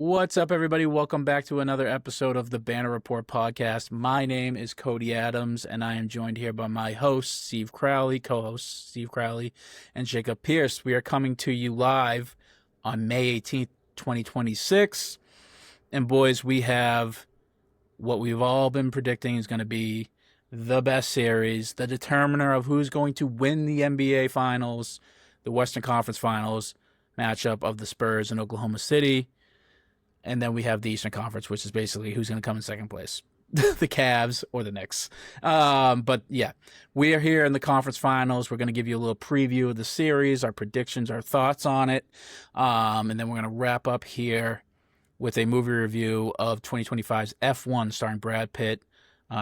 What's up, everybody? Welcome back to another episode of the Banner Report podcast. My name is Cody Adams, and I am joined here by my host, Steve Crowley, co-host Steve Crowley, and Jacob Pierce. We are coming to you live on May 18th, 2026. And boys, we have what we've all been predicting is going to be the best series, the determiner of who's going to win the NBA Finals, the Western Conference Finals matchup of the Spurs and Oklahoma City. And then we have the Eastern Conference, which is basically who's going to come in second place, the Cavs or the Knicks. But yeah, we are here in the conference finals. We're going to give you a little preview of the series, our predictions, our thoughts on it. And then we're going to wrap up here with a movie review of 2025's F1 starring Brad Pitt,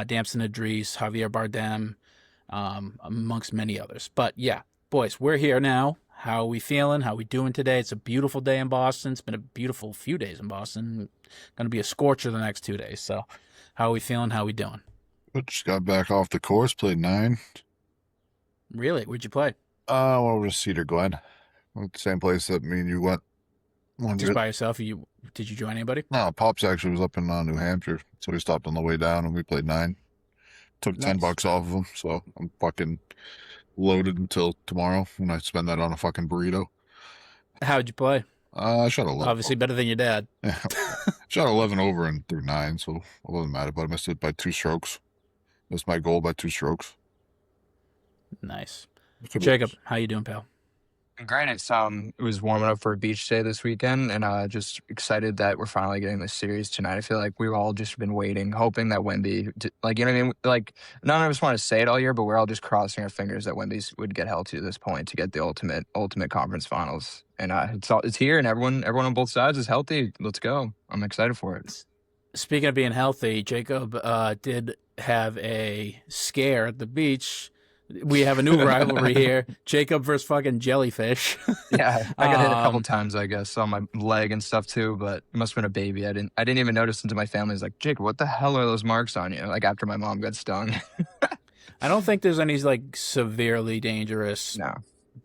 Damson Idris, Javier Bardem, amongst many others. But yeah, boys, we're here now. How are we feeling? How are we doing today? It's a beautiful day in Boston. It's been a beautiful few days in Boston. Going to be a scorcher the next 2 days. So how are we feeling? How are we doing? Just got back off the course, played 9. Really? Where'd you play? Over to Cedar Glen. The same place that me and you went. Just by yourself? Did you join anybody? No, Pops actually was up in New Hampshire, so we stopped on the way down and we played 9. Took Nice. $10 off of him, so I'm fucking loaded until tomorrow when I spend that on a fucking burrito. How'd you play? I shot 11. Obviously better than your dad. Yeah. Shot 11 over and through 9, so I wasn't mad about it. I missed it by 2 strokes. Missed my goal by 2 strokes. Nice. Jacob, how you doing, pal? Great. It was warming up for a beach day this weekend, and just excited that we're finally getting this series tonight. I feel like we've all just been waiting, hoping that Wemby, like, you know what I mean? Like, none of us want to say it all year, but we're all just crossing our fingers that Wemby would get healthy to this point to get the ultimate conference finals. And it's here, and everyone on both sides is healthy. Let's go. I'm excited for it. Speaking of being healthy, Jacob did have a scare at the beach. We have a new rivalry here. Jacob versus fucking Jellyfish. Yeah, I got hit a couple times, I guess, on my leg and stuff too, but it must have been a baby. I didn't even notice until my family was like, Jacob, what the hell are those marks on you? Like, after my mom got stung. I don't think there's any like severely dangerous No.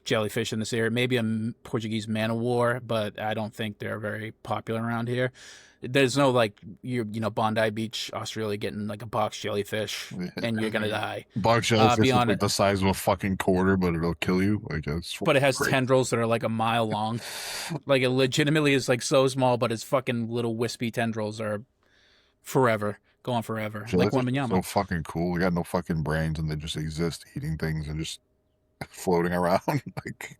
jellyfish in this area. Maybe a Portuguese man of war, but I don't think they're very popular around here. There's no like Bondi Beach, Australia, getting like a box jellyfish and you're gonna die. Box jellyfish is beyond like the size of a fucking quarter, but it'll kill you. Like, it's But it has great. tendrils that are like a mile long. Like, it legitimately is like so small, but its fucking little wispy tendrils are forever, going forever. Like Jellyfish are Wembanyama. so fucking cool. They got no fucking brains and they just exist eating things and just floating around. Like,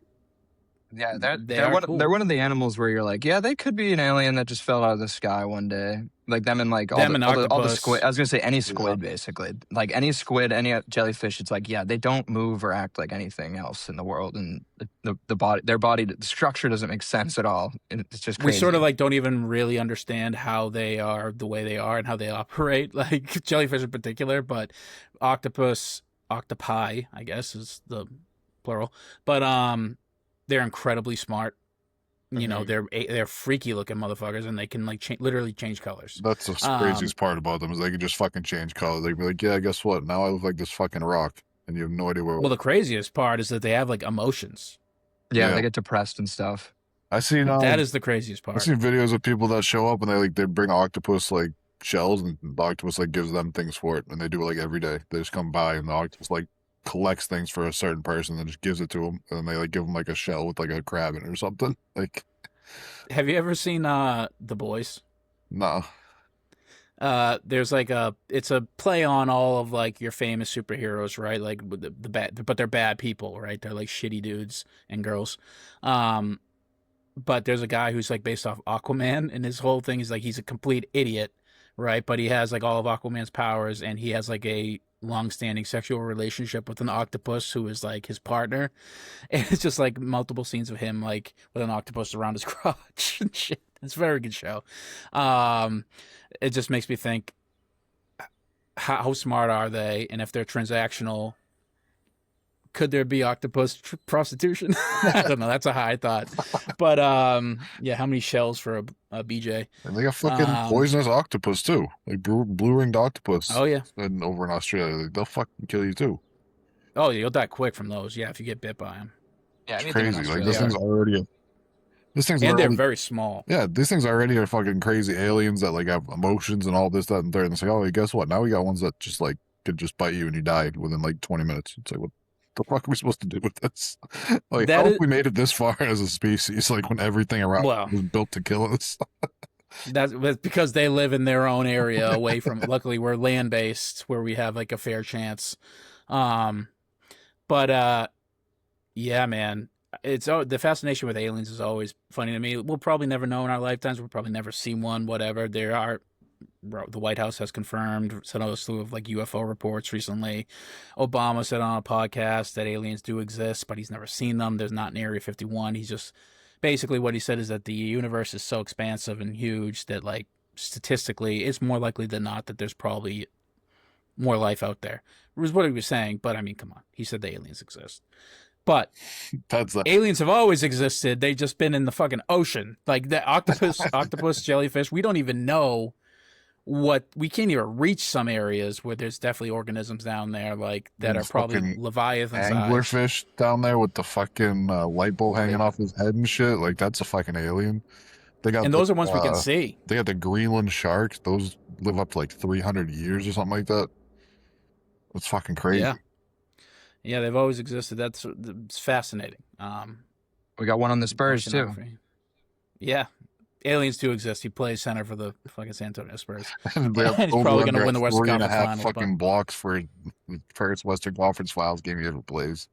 Yeah, They are cool. they're one of the animals where you're like, yeah, they could be an alien that just fell out of the sky one day. Like them and like all Them and the octopus. squid. I was gonna say any squid, basically. Like any squid, any jellyfish. It's like, yeah, they don't move or act like anything else in the world, and the body, the structure doesn't make sense at all. It's just We crazy. sort of like don't even really understand how they are the way they are and how they operate, like jellyfish in particular, but octopi, I guess is the plural. But they're incredibly smart. You know, they're freaky looking motherfuckers, and they can like literally change colors. that's the craziest part about them is they can just fucking change color. They can be like, yeah, guess what? Now I look like this fucking rock, and you have no idea where. Well, the craziest part is that they have like emotions. yeah, yeah. they get depressed and stuff. I seen That is the craziest I part. seen videos of people that show up and they bring octopus like shells, and the octopus like gives them things for it, and they do it like every day. They just come by and the octopus like collects things for a certain person and just gives it to them, and then they like give them like a shell with like a crab in it or something. Like, Have you ever seen The Boys? no. There's like it's a play on all of like your famous superheroes, right? Like with the bad, but they're bad people, right? They're like shitty dudes and girls. But there's a guy who's like based off Aquaman, and his whole thing is like he's a complete idiot, right? But he has like all of Aquaman's powers, and he has like a long-standing sexual relationship with an octopus who is like his partner, and it's just like multiple scenes of him like with an octopus around his crotch and shit. It's a very good show. It just makes me think, how smart are they, and if they're transactional, could there be octopus prostitution? I don't know. That's a high thought. But yeah, how many shells for a BJ? And they got fucking poisonous octopus too, like blue-ringed octopus. Oh yeah. And over in Australia, like, they'll fucking kill you too. Oh, you'll die quick from those. Yeah, if you get bit by them. Yeah, It's anything in crazy. Like, Australia. this thing's already These things And are they're already, very small. yeah, these things already are fucking crazy aliens that like have emotions and all this, that, and third. And it's like, oh, guess what? Now we got ones that just like could just bite you and you die within like 20 minutes. It's like, what the fuck are we supposed to do with this? Like, That how have is we made it this far as a species? Like when everything around well, was built to kill us. that's because they live in their own area away from. Luckily, we're land based, where we have like a fair chance. Um, but yeah, man, it's the fascination with aliens is always funny to me. We'll probably never know in our lifetimes. We'll probably never see one. Whatever. There are. The White House has confirmed said a slew of like UFO reports recently. Obama said on a podcast that aliens do exist, but he's never seen them. There's not an Area 51. He's just basically what he said is that the universe is so expansive and huge that like statistically it's more likely than not that there's probably more life out there. It was what he was saying, but I mean, come on. He said the aliens exist. But That's that. aliens have always existed. They've just been in the fucking ocean. Like the octopus, jellyfish, we don't even know we can't even reach some areas where there's definitely organisms down there like that are probably Fucking leviathan size. Anglerfish down there with the fucking light bulb hanging off his head and shit. Like that's a fucking alien. They got And those are ones we can see. They got the Greenland sharks. Those live up to like 300 years or something like that. It's fucking crazy. Yeah, they've always existed. It's fascinating. We got one on the Spurs too. oceanography. Yeah. Aliens do exist. He plays center for the fucking San Antonio Spurs. And they have He's probably over going to under win the Western 3.5 Conference Finals. fucking blocks for the first Western Conference Finals game he ever plays.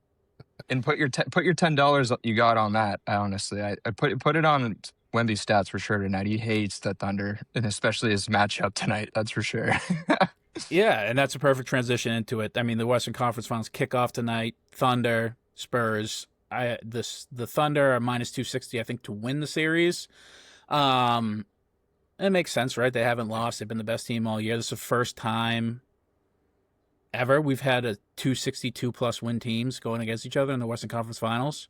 And put your $10 you got on that. Honestly, I put it on Wemby's stats for sure tonight. He hates the Thunder, and especially his matchup tonight. That's for sure. Yeah, and that's a perfect transition into it. I mean, the Western Conference Finals kick off tonight. Thunder, Spurs. The Thunder are minus 260, I think, to win the series. It makes sense, right? They haven't lost. They've been the best team all year. This is the first time ever we've had a 262 plus win teams going against each other in the Western Conference Finals.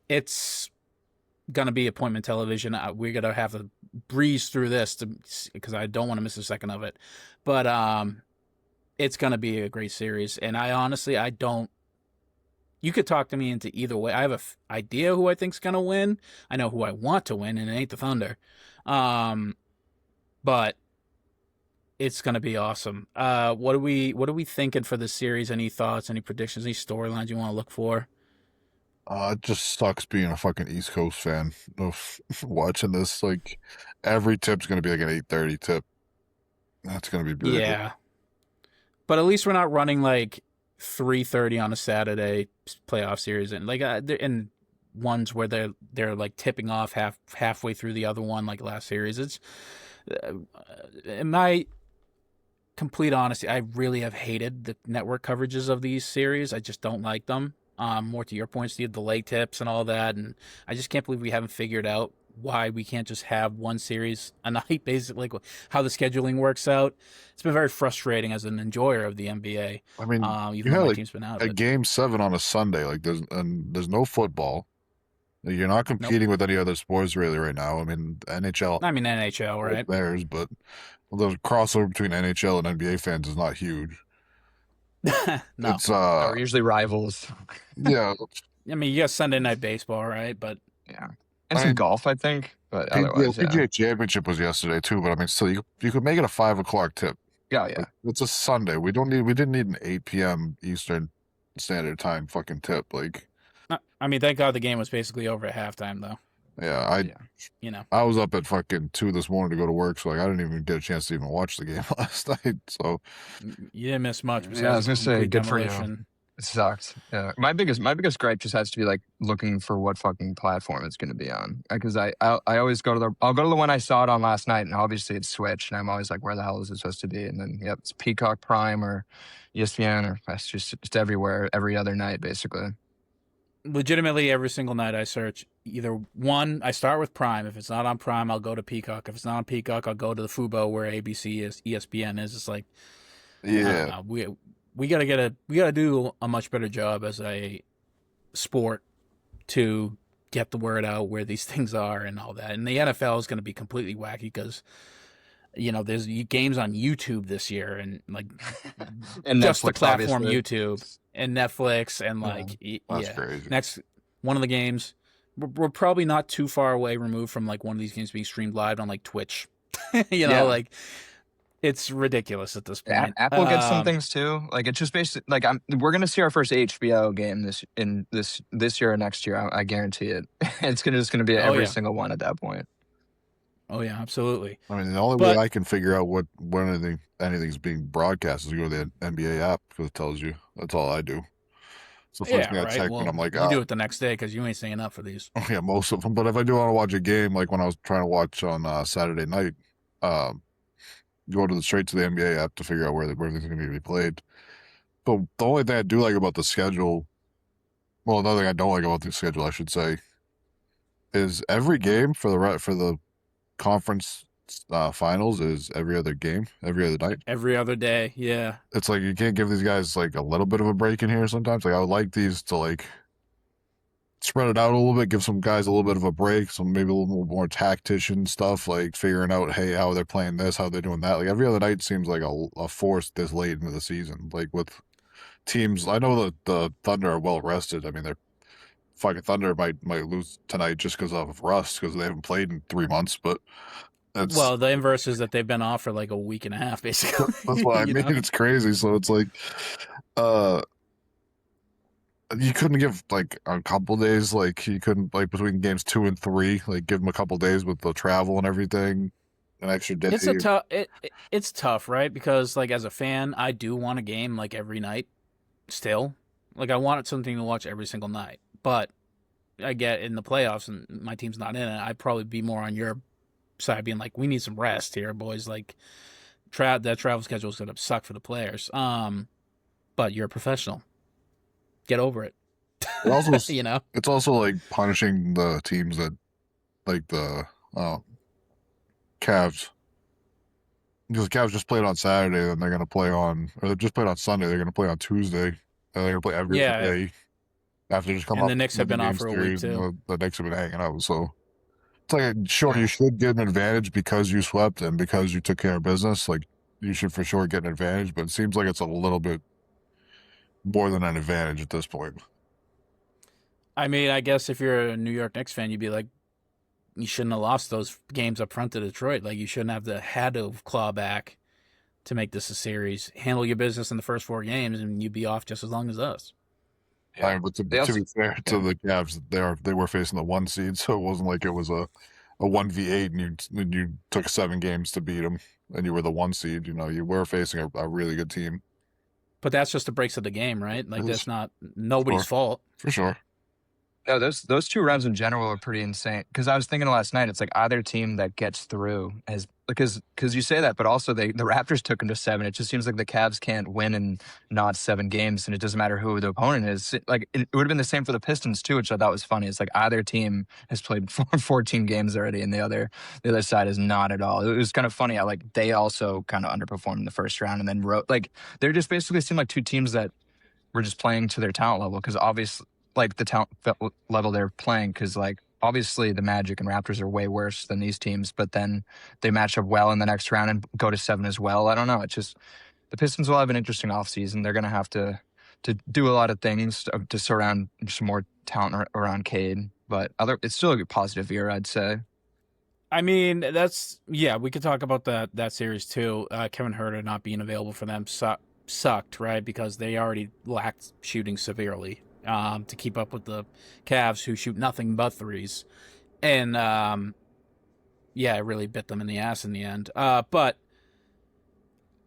It's gonna be appointment television. We're gonna have to breeze through this because I don't want to miss a second of it. But it's gonna be a great series, and I don't. You could talk to me into either way. I have an idea who I think's gonna win. I know who I want to win, and it ain't the Thunder. But it's gonna be awesome. What are we thinking for this series? Any thoughts? Any predictions? Any storylines you want to look for? It just sucks being a fucking East Coast fan of watching this. Like every tip's gonna be like an 8:30 tip. That's gonna be brutal. Yeah, but at least we're not running like 3:30 on a Saturday playoff series, and like in ones where they're like tipping off halfway through the other one, like last series. It's in my complete honesty, I really have hated the network coverages of these series. I just don't like them. More to your point, Steve, the late tips and all that, and I just can't believe we haven't figured out why we can't just have one series a night, basically, like how the scheduling works out. It's been very frustrating as an enjoyer of the NBA. I mean, even though my team's been out of a it. game 7 on a Sunday. Like there's no football. You're not competing with any other sports really right now. I mean, NHL. I mean, NHL, right? Theirs, but the crossover between NHL and NBA fans is not huge. No. It's We're usually rivals. yeah. I mean, you got Sunday Night Baseball, right? But Yeah. And some golf, I think. But otherwise, PGA Championship was yesterday too. But I mean, still, you could make it a 5 o'clock tip. Yeah. Like, it's a Sunday. We didn't need an 8 p.m. Eastern Standard Time fucking tip. Like, I mean, thank God the game was basically over at halftime, though. yeah, I was up at fucking 2 this morning to go to work, so like I didn't even get a chance to even watch the game last night. So you didn't miss much. Yeah, I was gonna say, good for you. demolition. It sucked. Yeah. My biggest gripe just has to be like looking for what fucking platform it's going to be on. Because I always I'll go to the one I saw it on last night, and obviously it's Switch, and I'm always like, where the hell is it supposed to be? And then it's Peacock Prime or ESPN, or that's just everywhere every other night basically. Legitimately, every single night I search either one. I start with Prime. If it's not on Prime, I'll go to Peacock. If it's not on Peacock, I'll go to the Fubo where ABC is, ESPN is. It's like, yeah, we gotta do a much better job as a sport to get the word out where these things are and all that. And the NFL is going to be completely wacky because there's games on YouTube this year and like And just Netflix, the platform obviously. YouTube and Netflix and like that's crazy. next one of the games we're probably not too far away removed from like one of these games being streamed live on like Twitch. Yeah. Like it's ridiculous at this point. Apple gets some things too. Like it's just basically like we're gonna see our first HBO game this year or next year. I guarantee it. It's just gonna be every single one at that point. Oh yeah, absolutely. I mean, the only way I can figure out when anything's being broadcast is to go to the NBA app because it tells you. That's all I do. So first thing I check when I'm like, you do it the next day because you ain't staying up for these. Yeah, most of them. But if I do want to watch a game, like when I was trying to watch on Saturday night, go straight to the NBA app to figure out where everything's going to be played. But the only thing I do like about the schedule, well, another thing I don't like about the schedule, I should say, is every game for the conference finals is every other game, every other night, every other day. Yeah, it's like you can't give these guys like a little bit of a break in here sometimes. Like I would like these to like spread it out a little bit, give some guys a little bit of a break, some maybe a little more tactician stuff, like figuring out, hey, how they're playing this, how they're doing that. Like every other night seems like a force this late into the season. Like with teams, I know that the Thunder are well rested. I mean, they're fucking Thunder might lose tonight just because of rust because they haven't played in 3 months, but well, the inverse is that they've been off for like a week and a half, basically. That's what I mean. It's crazy. So it's like, you couldn't give like a couple days, like you couldn't like between games 2 and 3, like give them a couple days with the travel and everything, an extra day. It's tough, right? Because like as a fan, I do want a game like every night. Still, like I want something to watch every single night, but I get in the playoffs and my team's not in it. I'd probably be more on your side, being like, we need some rest here, boys. Like, that travel schedule is gonna suck for the players. But you're a professional. Get over it. It also, it's also like punishing the teams that, like the Cavs, because the Cavs just played on Saturday, and they're gonna play on, or they just played on Sunday. They're gonna play on Tuesday, and they're gonna play every day after just come up. And the Knicks have been off for a week too. The Knicks have been hanging out, so. It's like, sure, you should get an advantage because you swept and because you took care of business. Like, you should for sure get an advantage, but it seems like it's a little bit more than an advantage at this point. I mean, I guess if you're a New York Knicks fan, you'd be like, you shouldn't have lost those games up front to Detroit. Like, you shouldn't have had to claw back to make this a series. Handle your business in the first 4 games, and you'd be off just as long as us. Yeah, but to be fair to the Cavs, they were facing the 1 seed, so it wasn't like it was a 1v8 and you took 7 games to beat them and you were the 1 seed. You were facing a really good team. But that's just the breaks of the game, right? Like that's not nobody's fault. For sure. Yeah, those 2 rounds in general are pretty insane. Because I was thinking last night, it's like either team that gets through because you say that, but also the Raptors took them to 7. It just seems like the Cavs can't win in not 7 games, and it doesn't matter who the opponent is. Like it would have been the same for the Pistons too, which I thought was funny. It's like either team has played 14 games already, and the other side is not at all. It was kind of funny how like they also kind of underperformed in the first round, and then like they're just basically seemed like 2 teams that were just playing to their talent level because obviously. Like the talent level they're playing, because like obviously the Magic and Raptors are way worse than these teams, but then they match up well in the next round and go to 7 as well. I don't know. It's just the Pistons will have an interesting offseason. They're going to have to do a lot of things to surround some more talent around Cade, but it's still a positive year, I'd say. I mean, we could talk about that series too. Kevin Huerter not being available for them sucked, right? Because they already lacked shooting severely. To keep up with the Cavs, who shoot nothing but threes. And, it really bit them in the ass in the end. But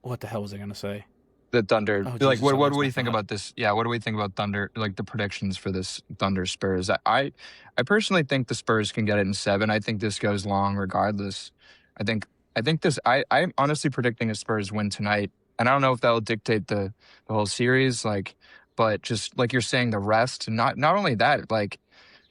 what the hell was I going to say? The Thunder. Like, what do we think about this? Yeah, what do we think about Thunder? Like, the predictions for this Thunder Spurs? I personally think the Spurs can get it in 7. I think this goes long regardless. I think I'm honestly predicting a Spurs win tonight. And I don't know if that will dictate the whole series, but just like you're saying, the rest, not only that, like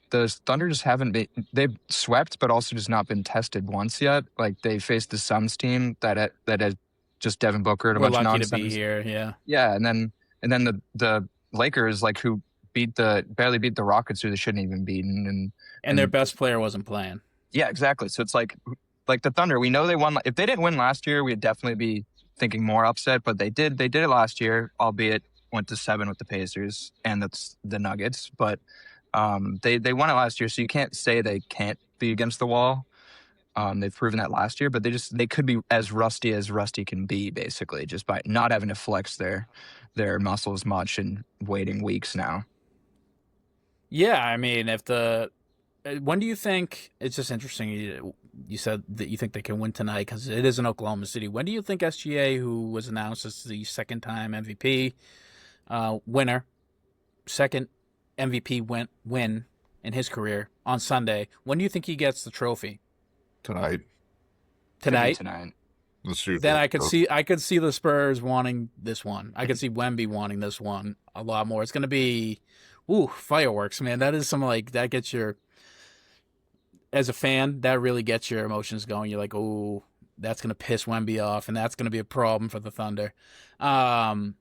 the Thunder just haven't been, they've swept, but also just not been tested once yet. Like they faced the Suns team that had just Devin Booker and a bunch of nonsense. We're lucky to be here, yeah. Yeah, and then the Lakers, like who barely beat the Rockets, who they shouldn't even beaten, and their best player wasn't playing. Yeah, exactly. So it's like the Thunder, we know they won. If they didn't win last year, we'd definitely be thinking more upset, but they did it last year, albeit went to 7 with the Pacers and that's the Nuggets. But They won it last year, so you can't say they can't be against the wall. They've proven that last year, but they could be as rusty can be, basically, just by not having to flex their muscles much and waiting weeks now. Yeah, I mean, when do you think, it's just interesting, you said that you think they can win tonight because it is in Oklahoma City. When do you think SGA, who was announced as the second-time MVP winner, second MVP win in his career on Sunday, when do you think he gets the trophy? Tonight. Let's shoot. Then I could see the Spurs wanting this one. I could see Wemby wanting this one a lot more. It's going to be, fireworks, man. That is something that gets your, as a fan, that really gets your emotions going. You're like, oh, that's going to piss Wemby off, and that's going to be a problem for the Thunder. But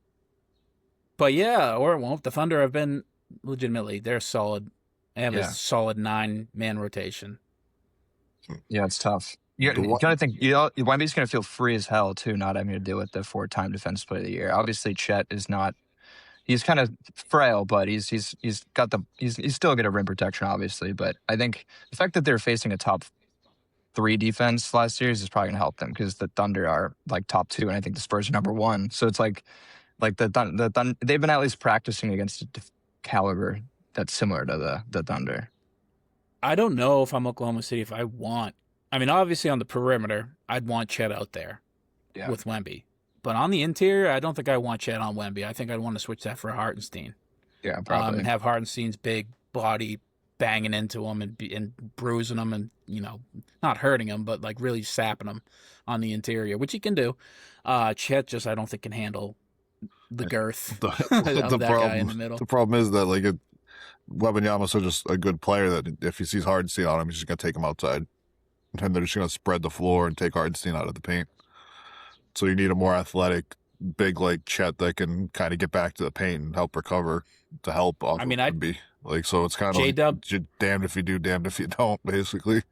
yeah, or it won't. The Thunder have been legitimately, they're solid. They have a solid 9-man rotation. Yeah, it's tough. You gotta think, Wemby's gonna feel free as hell too, not having to deal with the 4-time Defensive Player of the Year. Obviously, Chet is not. He's kind of frail, but he's still got a rim protection, obviously. But I think the fact that they're facing a top 3 defense last series is probably gonna help them because the Thunder are like top 2, and I think the Spurs are number 1. So it's like the Thunder, they've been at least practicing against a caliber that's similar to the Thunder. I don't know if I'm Oklahoma City if I want. I mean, obviously on the perimeter, I'd want Chet out there with Wemby. But on the interior, I don't think I want Chet on Wemby. I think I'd want to switch that for Hartenstein. Yeah, probably. And have Hartenstein's big body banging into him and bruising him and, not hurting him, but like really sapping him on the interior, which he can do. Chet just, I don't think, can handle the girth of that guy in the middle. The problem is that, Wembanyama's such a good player that if he sees Hardenstein on him, he's just going to take him outside. And they're just going to spread the floor and take Hardenstein out of the paint. So you need a more athletic, big like Chet that can kind of get back to the paint and help recover to help off so it's kind of you're damned if you do, damned if you don't, basically.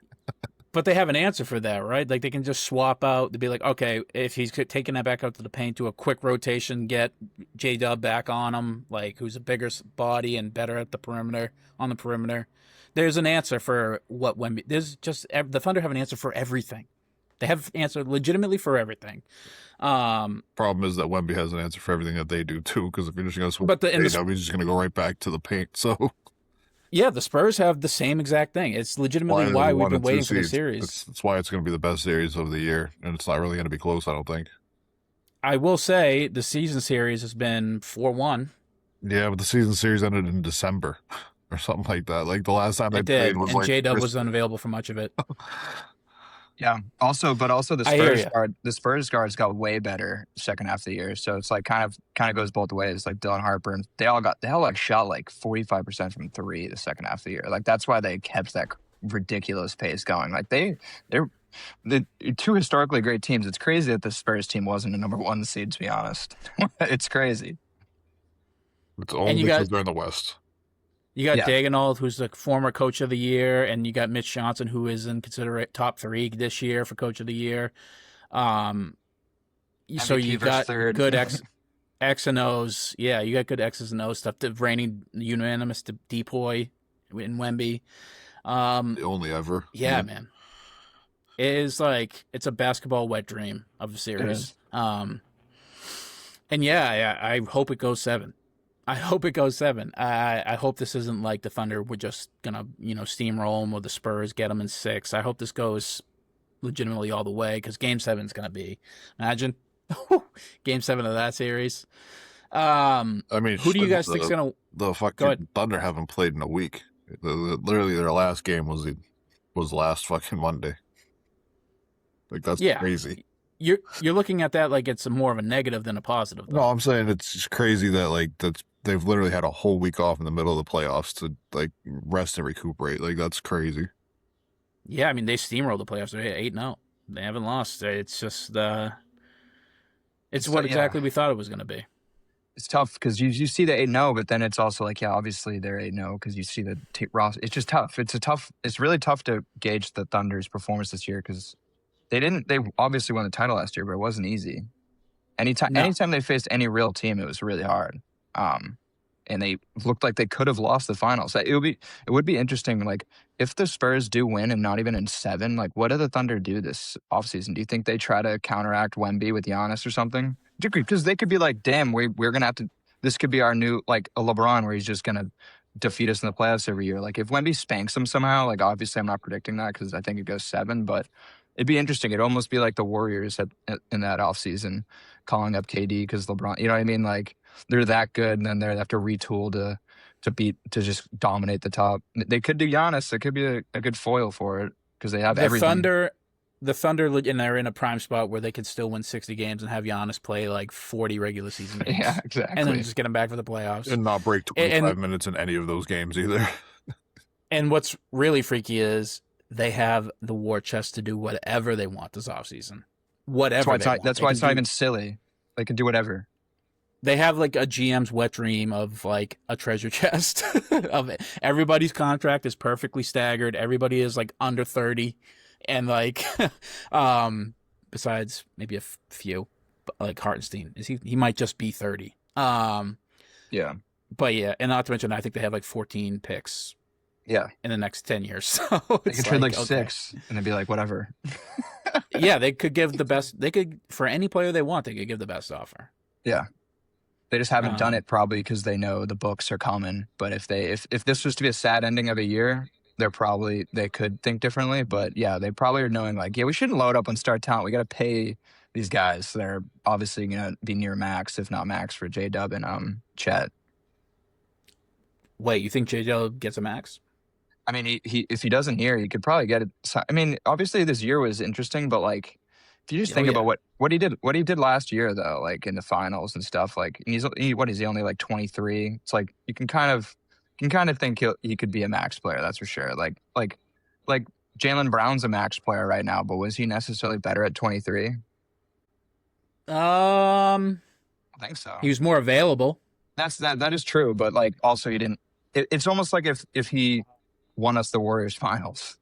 But they have an answer for that, right? Like they can just swap out. They'd be like, okay, if he's taking that back out to the paint, do a quick rotation, get J-Dub back on him, who's a bigger body and better at the perimeter, on the perimeter. There's an answer for what Wemby. There's just the Thunder have an answer for everything. They have an answer legitimately for everything. Problem is that Wemby has an answer for everything that they do too. Because if you're just going to switch, he's just going to go right back to the paint. So. Yeah, the Spurs have the same exact thing. It's legitimately why we've been waiting for the series. That's why it's going to be the best series of the year, and it's not really going to be close, I don't think. I will say the season series has been 4-1. Yeah, but the season series ended in December or something like that. Like the last time they played was and J-Dub was unavailable for much of it. Yeah. Also the Spurs guards got way better second half of the year. So it's kind of goes both ways. Like Dylan Harper, they all shot 45% from 3 the second half of the year. That's why they kept that ridiculous pace going. They're the 2 historically great teams. It's crazy that the Spurs team wasn't a number 1 seed, to be honest. It's crazy. It's only because they're in the West. You got Daigneault, who's the former coach of the year, and you got Mitch Johnson, who is in considered top 3 this year for coach of the year. So you got good X and O's. Yeah, you got good X's and O's stuff. The reigning unanimous to Depoy in Wemby. The only ever. Yeah, man. It is it's a basketball wet dream of a series. And I hope it goes 7. I hope it goes 7. I hope this isn't like the Thunder were just gonna, steamroll them, or the Spurs get them in 6. I hope this goes legitimately all the way, because Game 7 is gonna be, imagine, Game 7 of that series. Who do you guys think is gonna? The fucking Thunder haven't played in a week. Literally, their last game was last fucking Monday. That's crazy. You're looking at that like it's more of a negative than a positive, though. No, I'm saying it's just crazy that they've literally had a whole week off in the middle of the playoffs to rest and recuperate. That's crazy. Yeah, I mean, they steamrolled the playoffs. They're 8-0. They haven't lost. It's just it's what exactly we thought it was going to be. It's tough because you see the 8-0, but then it's also obviously they're 8-0 because you see the roster. It's just tough. It's really tough to gauge the Thunder's performance this year because they obviously won the title last year, but it wasn't easy. Anytime they faced any real team, it was really hard. and they looked like they could have lost the finals. It would be interesting. Like if the Spurs do win and not even in 7, like what do the Thunder do this offseason? Do you think they try to counteract Wemby with Giannis or something? Because they could be like, damn, we're gonna have to. This could be our new like a LeBron where he's just gonna defeat us in the playoffs every year. Like if Wemby spanks them somehow, like obviously I'm not predicting that because I think it goes 7, but it'd be interesting. It'd almost be like the Warriors in that offseason calling up KD because LeBron, you know what I mean? Like they're that good, and then they have to retool to just dominate the top. They could do Giannis. It could be a good foil for it because they have everything. The Thunder, and they're in a prime spot where they could still win 60 games and have Giannis play like 40 regular season games. Yeah, exactly. And then just get him back for the playoffs. And not break 25 minutes in any of those games either. And what's really freaky is they have the war chest to do whatever they want this offseason. Whatever That's why it's not even silly. They can do whatever. They have like a GM's wet dream of like a treasure chest of it. Everybody's contract is perfectly staggered. Everybody is like under 30. And like, besides maybe a few, like Hartenstein, he might just be 30. Yeah. But yeah, and not to mention, I think they have like 14 picks. Yeah. In the next 10 years. So they could trade like 6 and they'd be like, whatever. Yeah, they could give the best. They could, for any player they want, they could give the best offer. Yeah. They just haven't done it probably because they know the books are coming. But if this was to be a sad ending of a year, they could think differently. But yeah, they probably are knowing like, yeah, we shouldn't load up on star talent. We got to pay these guys. They're obviously going to be near max, if not max, for J-Dub and Chet. Wait, you think J-Dub gets a max? I mean, he if he doesn't here, he could probably get it. I mean, obviously this year was interesting, but like if you just think about what he did last year though, like in the finals and stuff, like he's only like 23. It's like you can kind of think he could be a max player, that's for sure. Like Jalen Brown's a max player right now, but was he necessarily better at 23? I think so. He was more available. That is true, but like also he didn't. It's almost like if he won us the Warriors finals.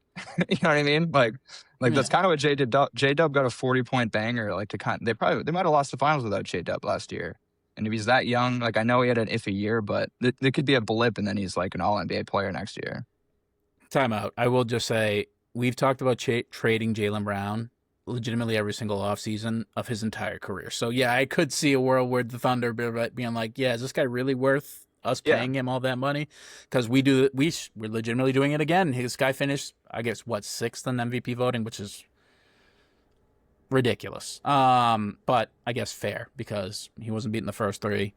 You know what I mean? Like that's kind of what J-Dub got a 40-point banger. Like they might have lost the finals without J-Dub last year. And if he's that young, like I know he had an iffy year, but there could be a blip and then he's like an all-NBA player next year. Timeout. I will just say we've talked about trading Jalen Brown legitimately every single offseason of his entire career. So yeah, I could see a world where the Thunder being like, yeah, is this guy really worth us paying him all that money? Because we're legitimately doing it again. This guy finished, I guess, 6th in MVP voting, which is ridiculous. But I guess fair because he wasn't beating the first 3.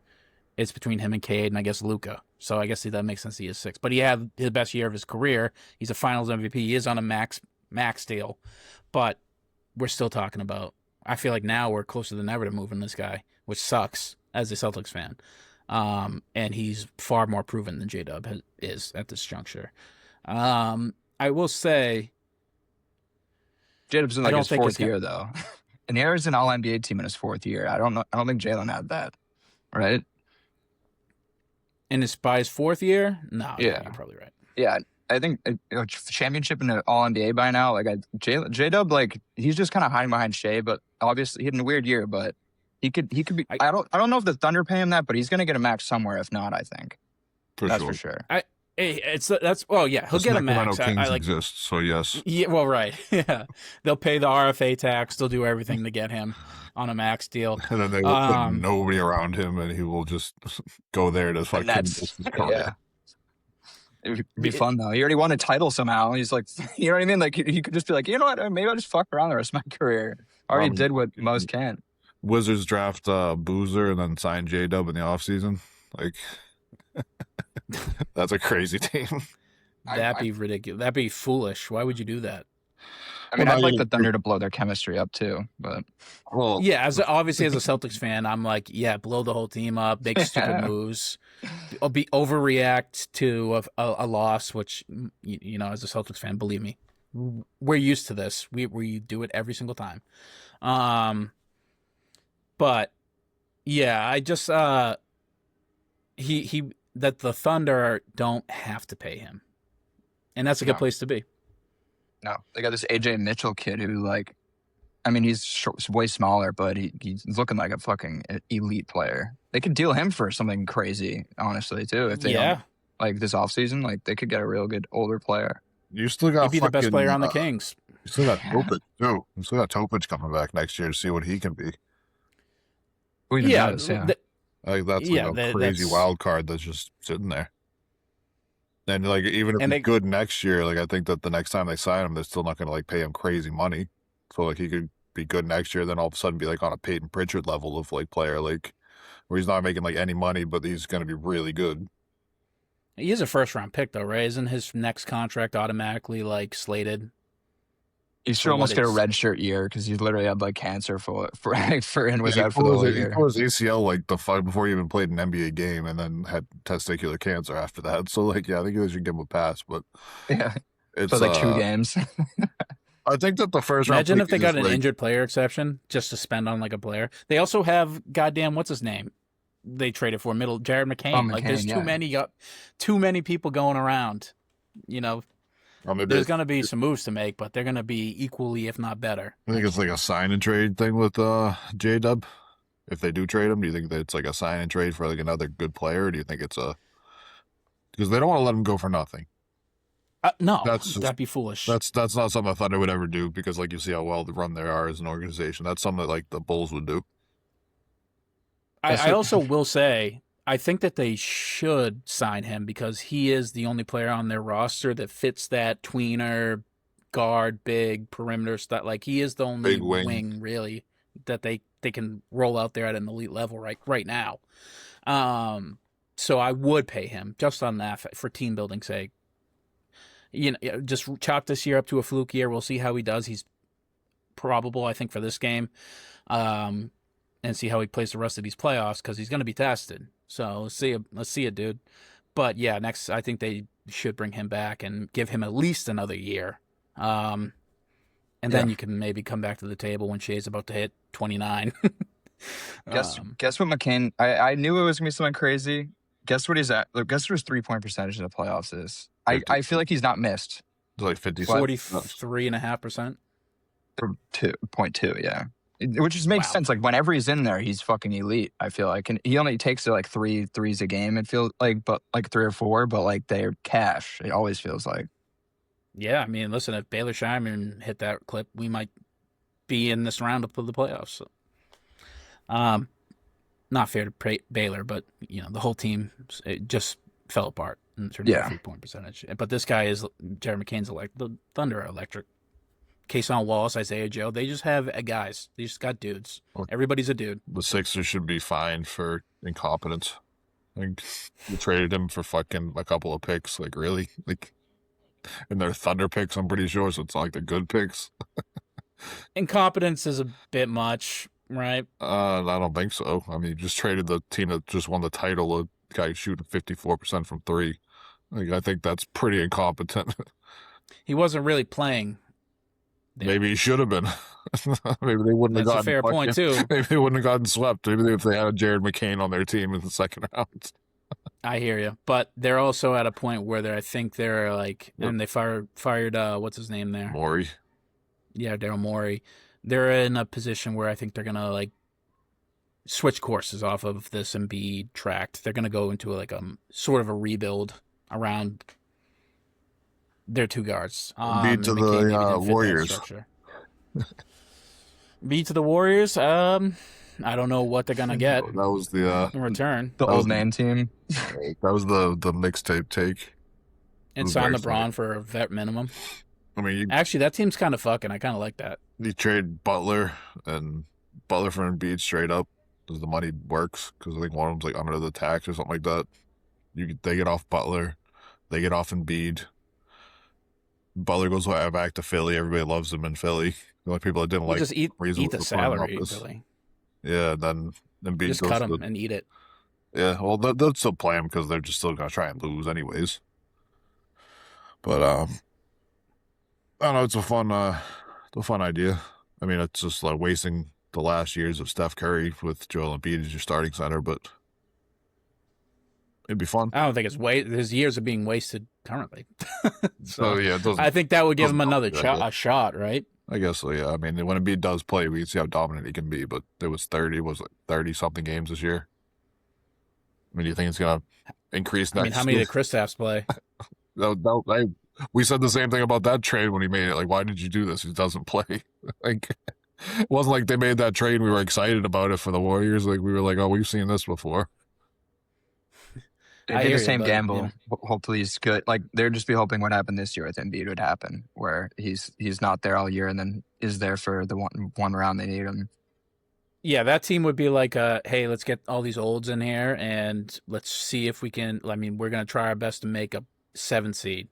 It's between him and Cade and I guess Luka. So I guess that makes sense. He is 6th, but he had the best year of his career. He's a Finals MVP. He is on a max deal, but we're still talking about. I feel like now we're closer than ever to moving this guy, which sucks as a Celtics fan. And he's far more proven than J-Dub is at this juncture. I will say, J-Dub's in like his 4th year though, and here's an All-NBA team in his 4th year. I don't know. I don't think Jalen had that, right? And it's by his 4th year? No, yeah, you're probably right. Yeah, I think championship in the All-NBA by now. Like J-Dub, like he's just kind of hiding behind Shea, but obviously he had a weird year, but. He could be. I don't know if the Thunder pay him that, but he's going to get a max somewhere. If not, I think that's for sure. He'll get a max. Kings exist, so yes. Yeah, well, right. Yeah, they'll pay the RFA tax. They'll do everything to get him on a max deal. And then they will put nobody around him, and he will just go there to fucking. Yeah. It would be fun though. He already won a title somehow. He's like, you know what I mean? Like he could just be like, you know what? Maybe I'll just fuck around the rest of my career. I already did what most can't. Wizards draft Boozer and then sign J-Dub in the offseason. Like, that's a crazy team. That'd be ridiculous. That'd be foolish. Why would you do that? I mean, I'd like the Thunder to blow their chemistry up too, but yeah, obviously as a Celtics fan, I'm like, yeah, blow the whole team up, make stupid moves, overreact to a loss, which you know, as a Celtics fan, believe me, we're used to this. We do it every single time. But yeah, I just that the Thunder don't have to pay him, and that's a good place to be. No, they got this AJ Mitchell kid who like I mean, he's way smaller, but he's looking like a fucking elite player. They could deal him for something crazy, honestly, too. If they don't, Yeah, like this offseason, like they could get a real good older player. You still he'd got be the best player fucking. on the Kings. You still got Yeah. Topic too. You still got Topic coming back next year to see what he can be. Who even Yeah, knows? Yeah. Like that's Yeah, like a crazy that's wild card that's just sitting there. And like even if and he's they good next year, like I think that the next time they sign him, they're still not going to like pay him crazy money. So like he could be good next year, then all of a sudden be like on a Peyton Pritchard level of like player, like where he's not making like any money, but he's going to be really good. he is a first round pick though, right? Isn't his next contract automatically like slated? You should for almost what get a it's- red shirt year because he literally had like cancer and was Yeah, out for the whole he year. tore his ACL like the fight before he even played an NBA game, and then had testicular cancer after that. So like, yeah, I think they should give him a pass, but Yeah, it's so like 2 games. I think that the first round Imagine pick if they is got just, an like, injured player exception just to spend on like a player. They also have goddamn what's his name? They traded for Jared McCain. Oh, Like there's McCain, too many people going around. You know, or maybe there's gonna be some moves to make, but they're gonna be equally, if not better. I think it's like a sign and trade thing with J Dub. If they do trade him, do you think that it's like a sign and trade for like another good player? Or do you think it's because they don't want to let him go for nothing? No, That's just- that'd be foolish. That's not something I thought they would ever do because like you see how well the run they are as an organization. That's something that like the Bulls would do. I also will say, I think that they should sign him because he is the only player on their roster that fits that tweener, guard, big perimeter stuff. Like he is the only Big wing. wing really that they can roll out there at an elite level right now. So I would pay him just on that for team building sake. You know, just chalk this year up to a fluke year. We'll see how he does. He's probable, I think, for this game. And see how he plays the rest of these playoffs because he's going to be tested. So let's see it, dude. But yeah, next I think they should bring him back and give him at least another year. And then you can maybe come back to the table when Shea's about to hit 29. Guess what McCain? I knew it was gonna be something crazy. Guess what he's at? Guess what his 3-point percentage in the playoffs is? I feel like he's not missed. It's like 50. 43.5%. 2.2, yeah. Which just makes sense. Like whenever he's in there, he's fucking elite. I feel like, and he only takes it like 3 threes a game. It feels like, but like 3 or 4, but like they're cash. It always feels like. Yeah, I mean, listen, if Baylor Scheinman hit that clip, we might be in this roundup of the playoffs. So. Not fair to Baylor, but you know the whole team it just fell apart in terms of 3-point percentage. But this guy is Jared McCain's the Thunder are electric. Kason Wallace, Isaiah Joe, they just have guys. They just got dudes. Everybody's a dude. The Sixers should be fined for incompetence. Like you traded him for fucking a couple of picks. Like really, like, and they're Thunder picks. I'm pretty sure, so it's not like the good picks. Incompetence is a bit much, right? I don't think so. I mean, you just traded the team that just won the title. A guy shooting 54% from 3. Like I think that's pretty incompetent. He wasn't really playing. Maybe he should have been. Maybe they wouldn't have That's gotten a fair point too. Maybe they wouldn't have gotten swept. Maybe if they had Jared McCain on their team in the second round. I hear you, but they're also at a point where I think they're like, and they fired what's his name there? Morey. Yeah, Daryl Morey. They're in a position where I think they're gonna like switch courses off of this Embiid tract. They're gonna go into like a sort of a rebuild around their 2 guards. Beat to McCain maybe the didn't fit that Warriors. structure. Beat to the Warriors. I don't know what they're gonna get That was the in return. The That was- old man team. that was the mixtape take. And was sign very LeBron for a vet minimum. I mean, Actually, that team's kind of fucking. I kind of like that. you trade Butler and Butler for Embiid straight up because the money works. Because I think one of them's like under the tax or something like that. They get off Butler, they get off Embiid. Butler goes back to Philly. Everybody loves him in Philly. The only people that didn't We'll like just eat reason the was the front salary, office. Billy. Yeah, then Embiid Just goes cut to them and eat it. Yeah, well, they'll still play him because they're just still gonna try and lose anyways. But I don't know. It's a fun idea. I mean, it's just like wasting the last years of Steph Curry with Joel Embiid as your starting center, but it'd be fun. I don't think his years are being wasted currently. So yeah, it doesn't. I think that would give him doesn't another help you, I shot, a shot, right? I guess so, yeah. I mean, when Embiid does play, we can see how dominant he can be, but it was 30-something games this year. I mean, do you think it's going to increase I mean, next how many year? did Kristaps play? We said the same thing about that trade when he made it. Like, why did you do this? He doesn't play. Like, it wasn't like they made that trade. We were excited about it for the Warriors. Like, we were like, oh, we've seen this before. It'd be the same gamble. Hopefully he's good. Like they'd just be hoping what happened this year with Embiid would happen, where he's not there all year and then is there for the one round they need him. Yeah, that team would be like, hey, let's get all these olds in here and let's see if we can. I mean, we're going to try our best to make a 7 seed.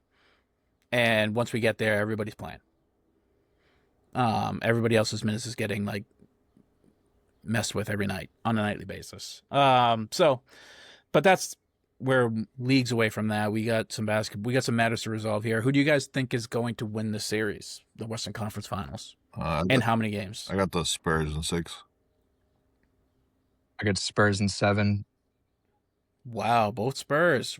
And once we get there, everybody's playing. Everybody else's minutes is getting like messed with every night on a nightly basis. But that's, we're leagues away from that. We got some basketball. We got some matters to resolve here. Who do you guys think is going to win this series, the Western Conference Finals, and how many games? I got the Spurs in 6. I got Spurs in 7. Wow, both Spurs.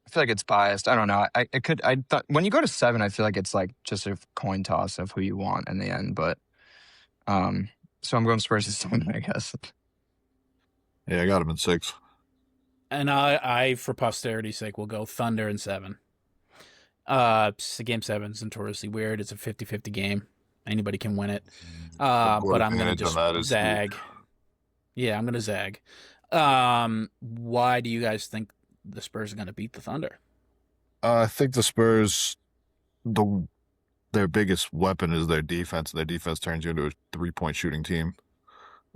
I feel like it's biased. I don't know. I thought when you go to 7, I feel like it's like just a coin toss of who you want in the end. But so I'm going Spurs in 7, I guess. Yeah, I got him in 6. And I, for posterity's sake, will go Thunder in 7. Game 7 is notoriously weird. It's a 50-50 game. Anybody can win it. But I'm going to just zag. Yeah, I'm going to zag. Why do you guys think the Spurs are going to beat the Thunder? I think the Spurs, their biggest weapon is their defense. Their defense turns you into a 3-point shooting team.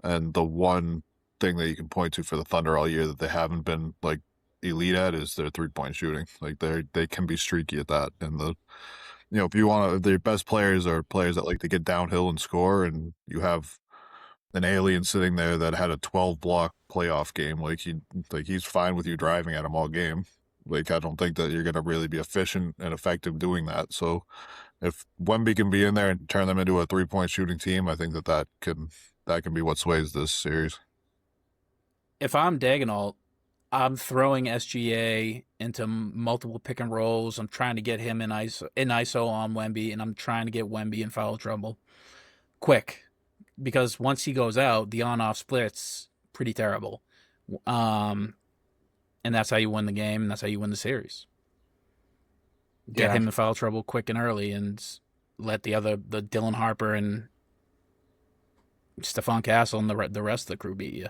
And the one thing that you can point to for the Thunder all year that they haven't been like elite at is their 3-point shooting. Like they can be streaky at that. And if you want to, their best players are players that like to get downhill and score, and you have an alien sitting there that had a 12-block playoff game. Like he's fine with you driving at him all game. Like I don't think that you're gonna really be efficient and effective doing that. So if Wemby can be in there and turn them into a 3-point shooting team, I think that can be what sways this series. If I'm Dagnall, I'm throwing SGA into multiple pick and rolls. I'm trying to get him in ISO on Wemby, and I'm trying to get Wemby in foul trouble quick, because once he goes out, the on-off split's pretty terrible. And that's how you win the game, and that's how you win the series. Get him in foul trouble quick and early, and let the Dylan Harper and Stephon Castle and the rest of the crew beat you.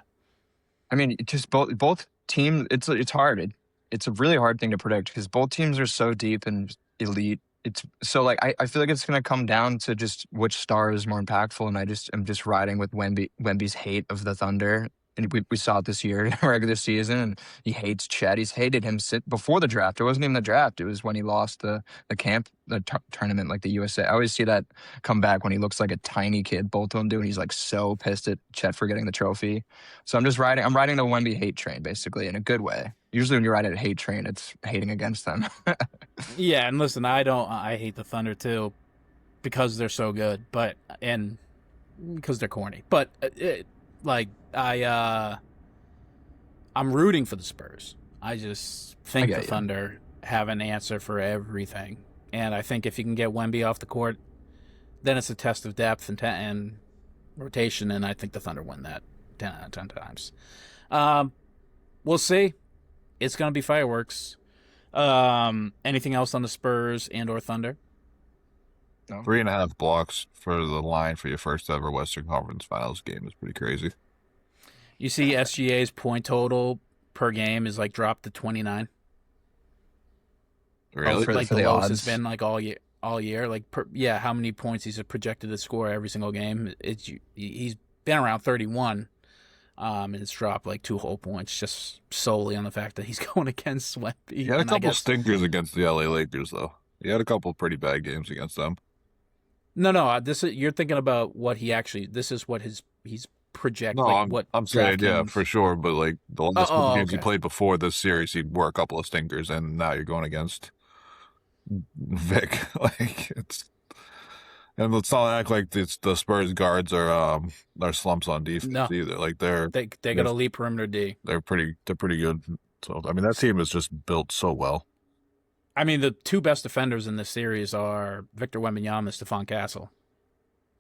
I mean, just both teams. It's hard. It's a really hard thing to predict because both teams are so deep and elite. It's so like I feel like it's gonna come down to just which star is more impactful, and I'm just riding with Wemby's hate of the Thunder. And we saw it this year in regular season, and he hates Chet. He's hated him before the draft. It wasn't even the draft. It was when he lost the tournament, like the USA. I always see that come back when he looks like a tiny kid. Both of them do, and he's like so pissed at Chet for getting the trophy. So I'm riding the Wemby hate train, basically, in a good way. Usually when you ride a hate train, it's hating against them. Yeah, and listen, I hate the Thunder too, because they're so good, and because they're corny. But I'm rooting for the Spurs. I just think the Thunder have an answer for everything. And I think if you can get Wemby off the court, then it's a test of depth and rotation, and I think the Thunder win that 10 out of 10 times. We'll see. It's going to be fireworks. Anything else on the Spurs and or Thunder? No. 3.5 blocks for the line for your first ever Western Conference Finals game is pretty crazy. You see SGA's point total per game is like dropped to 29. Really? Like the lowest it's been like all year. Like how many points he's projected to score every single game? He's been around 31, and it's dropped like 2 whole points just solely on the fact that he's going against Wemby. He had a couple stinkers against the LA Lakers though. He had a couple pretty bad games against them. No, you're thinking about what he actually. This is what he's projected. No, I'm saying for sure. But like the last games he played before this series, he wore a couple of stinkers, and now you're going against Vic. And let's not act like the Spurs guards are slumps on defense either. Like they got elite perimeter D. They're pretty good. So I mean that team is just built so well. I mean the 2 best defenders in this series are Victor Wembanyama and Stephon Castle.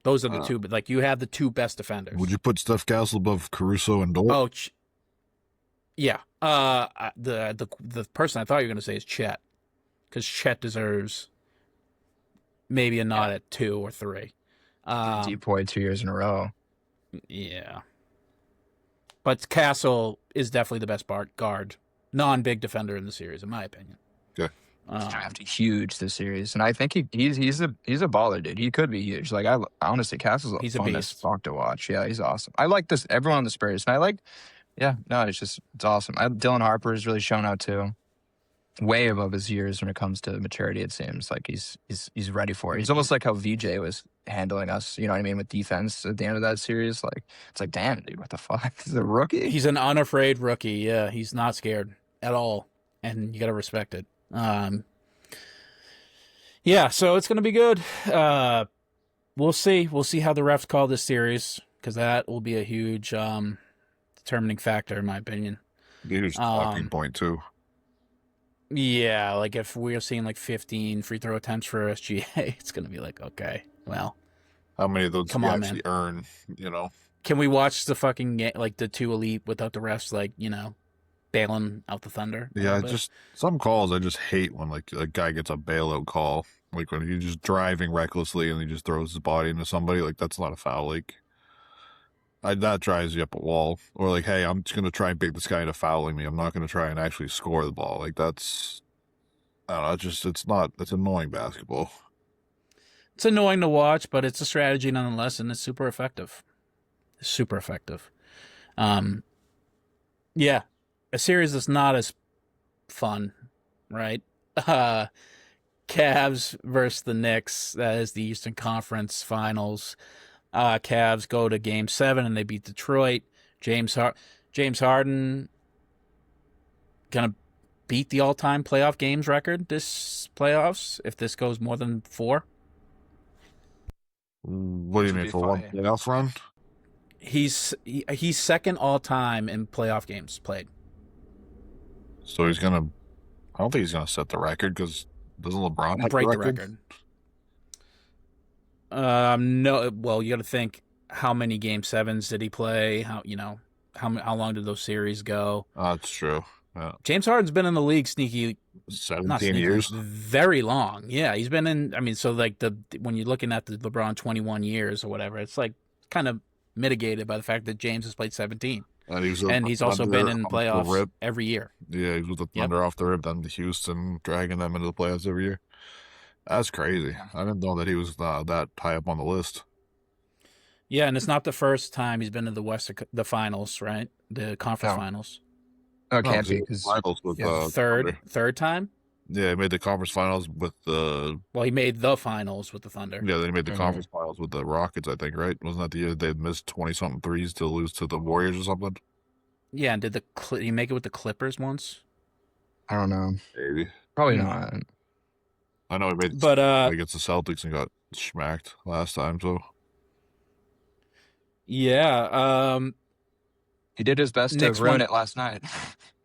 Those are the two, but like you have the two best defenders. Would you put Steph Castle above Caruso and Dort? Oh, yeah. The person I thought you were going to say is Chet, because Chet deserves maybe a nod at 2 or 3. Deep boy 2 years in a row. Yeah. But Castle is definitely the best guard, non-big defender in the series, in my opinion. Okay. Drafted huge this series, and I think he's a baller, dude. He could be huge. Like I honestly, Castle's he's fun a as beast. fuck to watch. Yeah, he's awesome. I like this. Everyone on the Spurs, and I like. Yeah, no, it's awesome. Dylan Harper has really shown out too. Way above his years when it comes to maturity. It seems like he's ready for it. He's almost like how VJ was handling us. You know what I mean, with defense at the end of that series. Like it's like, damn, dude, what the fuck? He's a rookie. He's an unafraid rookie. Yeah, he's not scared at all, and you got to respect it. Yeah, so it's going to be good. We'll see. We'll see how the refs call this series, because that will be a huge determining factor, in my opinion. Huge talking point, too. Yeah, like if we're seeing like 15 free throw attempts for SGA, it's going to be like, okay, well. How many of those do you actually earn, you know? Can we watch the fucking game, like the 2 elite without the refs, like, you know, bailing out the Thunder? Yeah, just some calls I just hate when like a guy gets a bailout call, like when he's just driving recklessly and he just throws his body into somebody. Like that's not a foul. Like that drives you up a wall. Or like, hey, I'm just gonna try and bait this guy into fouling me. I'm not gonna try and actually score the ball. Like that's, I don't know. It's annoying basketball. It's annoying to watch, but it's a strategy nonetheless, and it's super effective. Yeah. A series that's not as fun, right? Cavs versus the Knicks. That is the Eastern Conference Finals. Cavs go to Game 7 and they beat Detroit. James Harden gonna beat the all-time playoff games record this playoffs if this goes more than 4. What do you mean for one playoff run? He's second all-time in playoff games played. So I don't think he's gonna set the record, because doesn't LeBron have break the the record? No. Well, you got to think, how many Game 7s did he play? How long did those series go? That's true. Yeah. James Harden's been in the league 17 years, very long. Yeah, he's been in. I mean, so like when you're looking at the LeBron 21 years or whatever, it's like kind of mitigated by the fact that James has played 17. And he's also been in playoffs every year. Yeah, he was with the Thunder off the rip, then to Houston, dragging them into the playoffs every year. That's crazy. I didn't know that he was that high up on the list. Yeah, and it's not the first time he's been to the finals, right? The conference finals. Oh, it can't be, because third time. Yeah, he made the conference finals with the. Well, he made the finals with the Thunder. Yeah, then he made the conference finals with the Rockets, I think, right? Wasn't that the year they missed 20-something threes to lose to the Warriors or something? Yeah, and did he make it with the Clippers once? I don't know. Maybe. Probably not. I know he made it against the Celtics and got smacked last time, so. Yeah. He did his best to ruin it last night.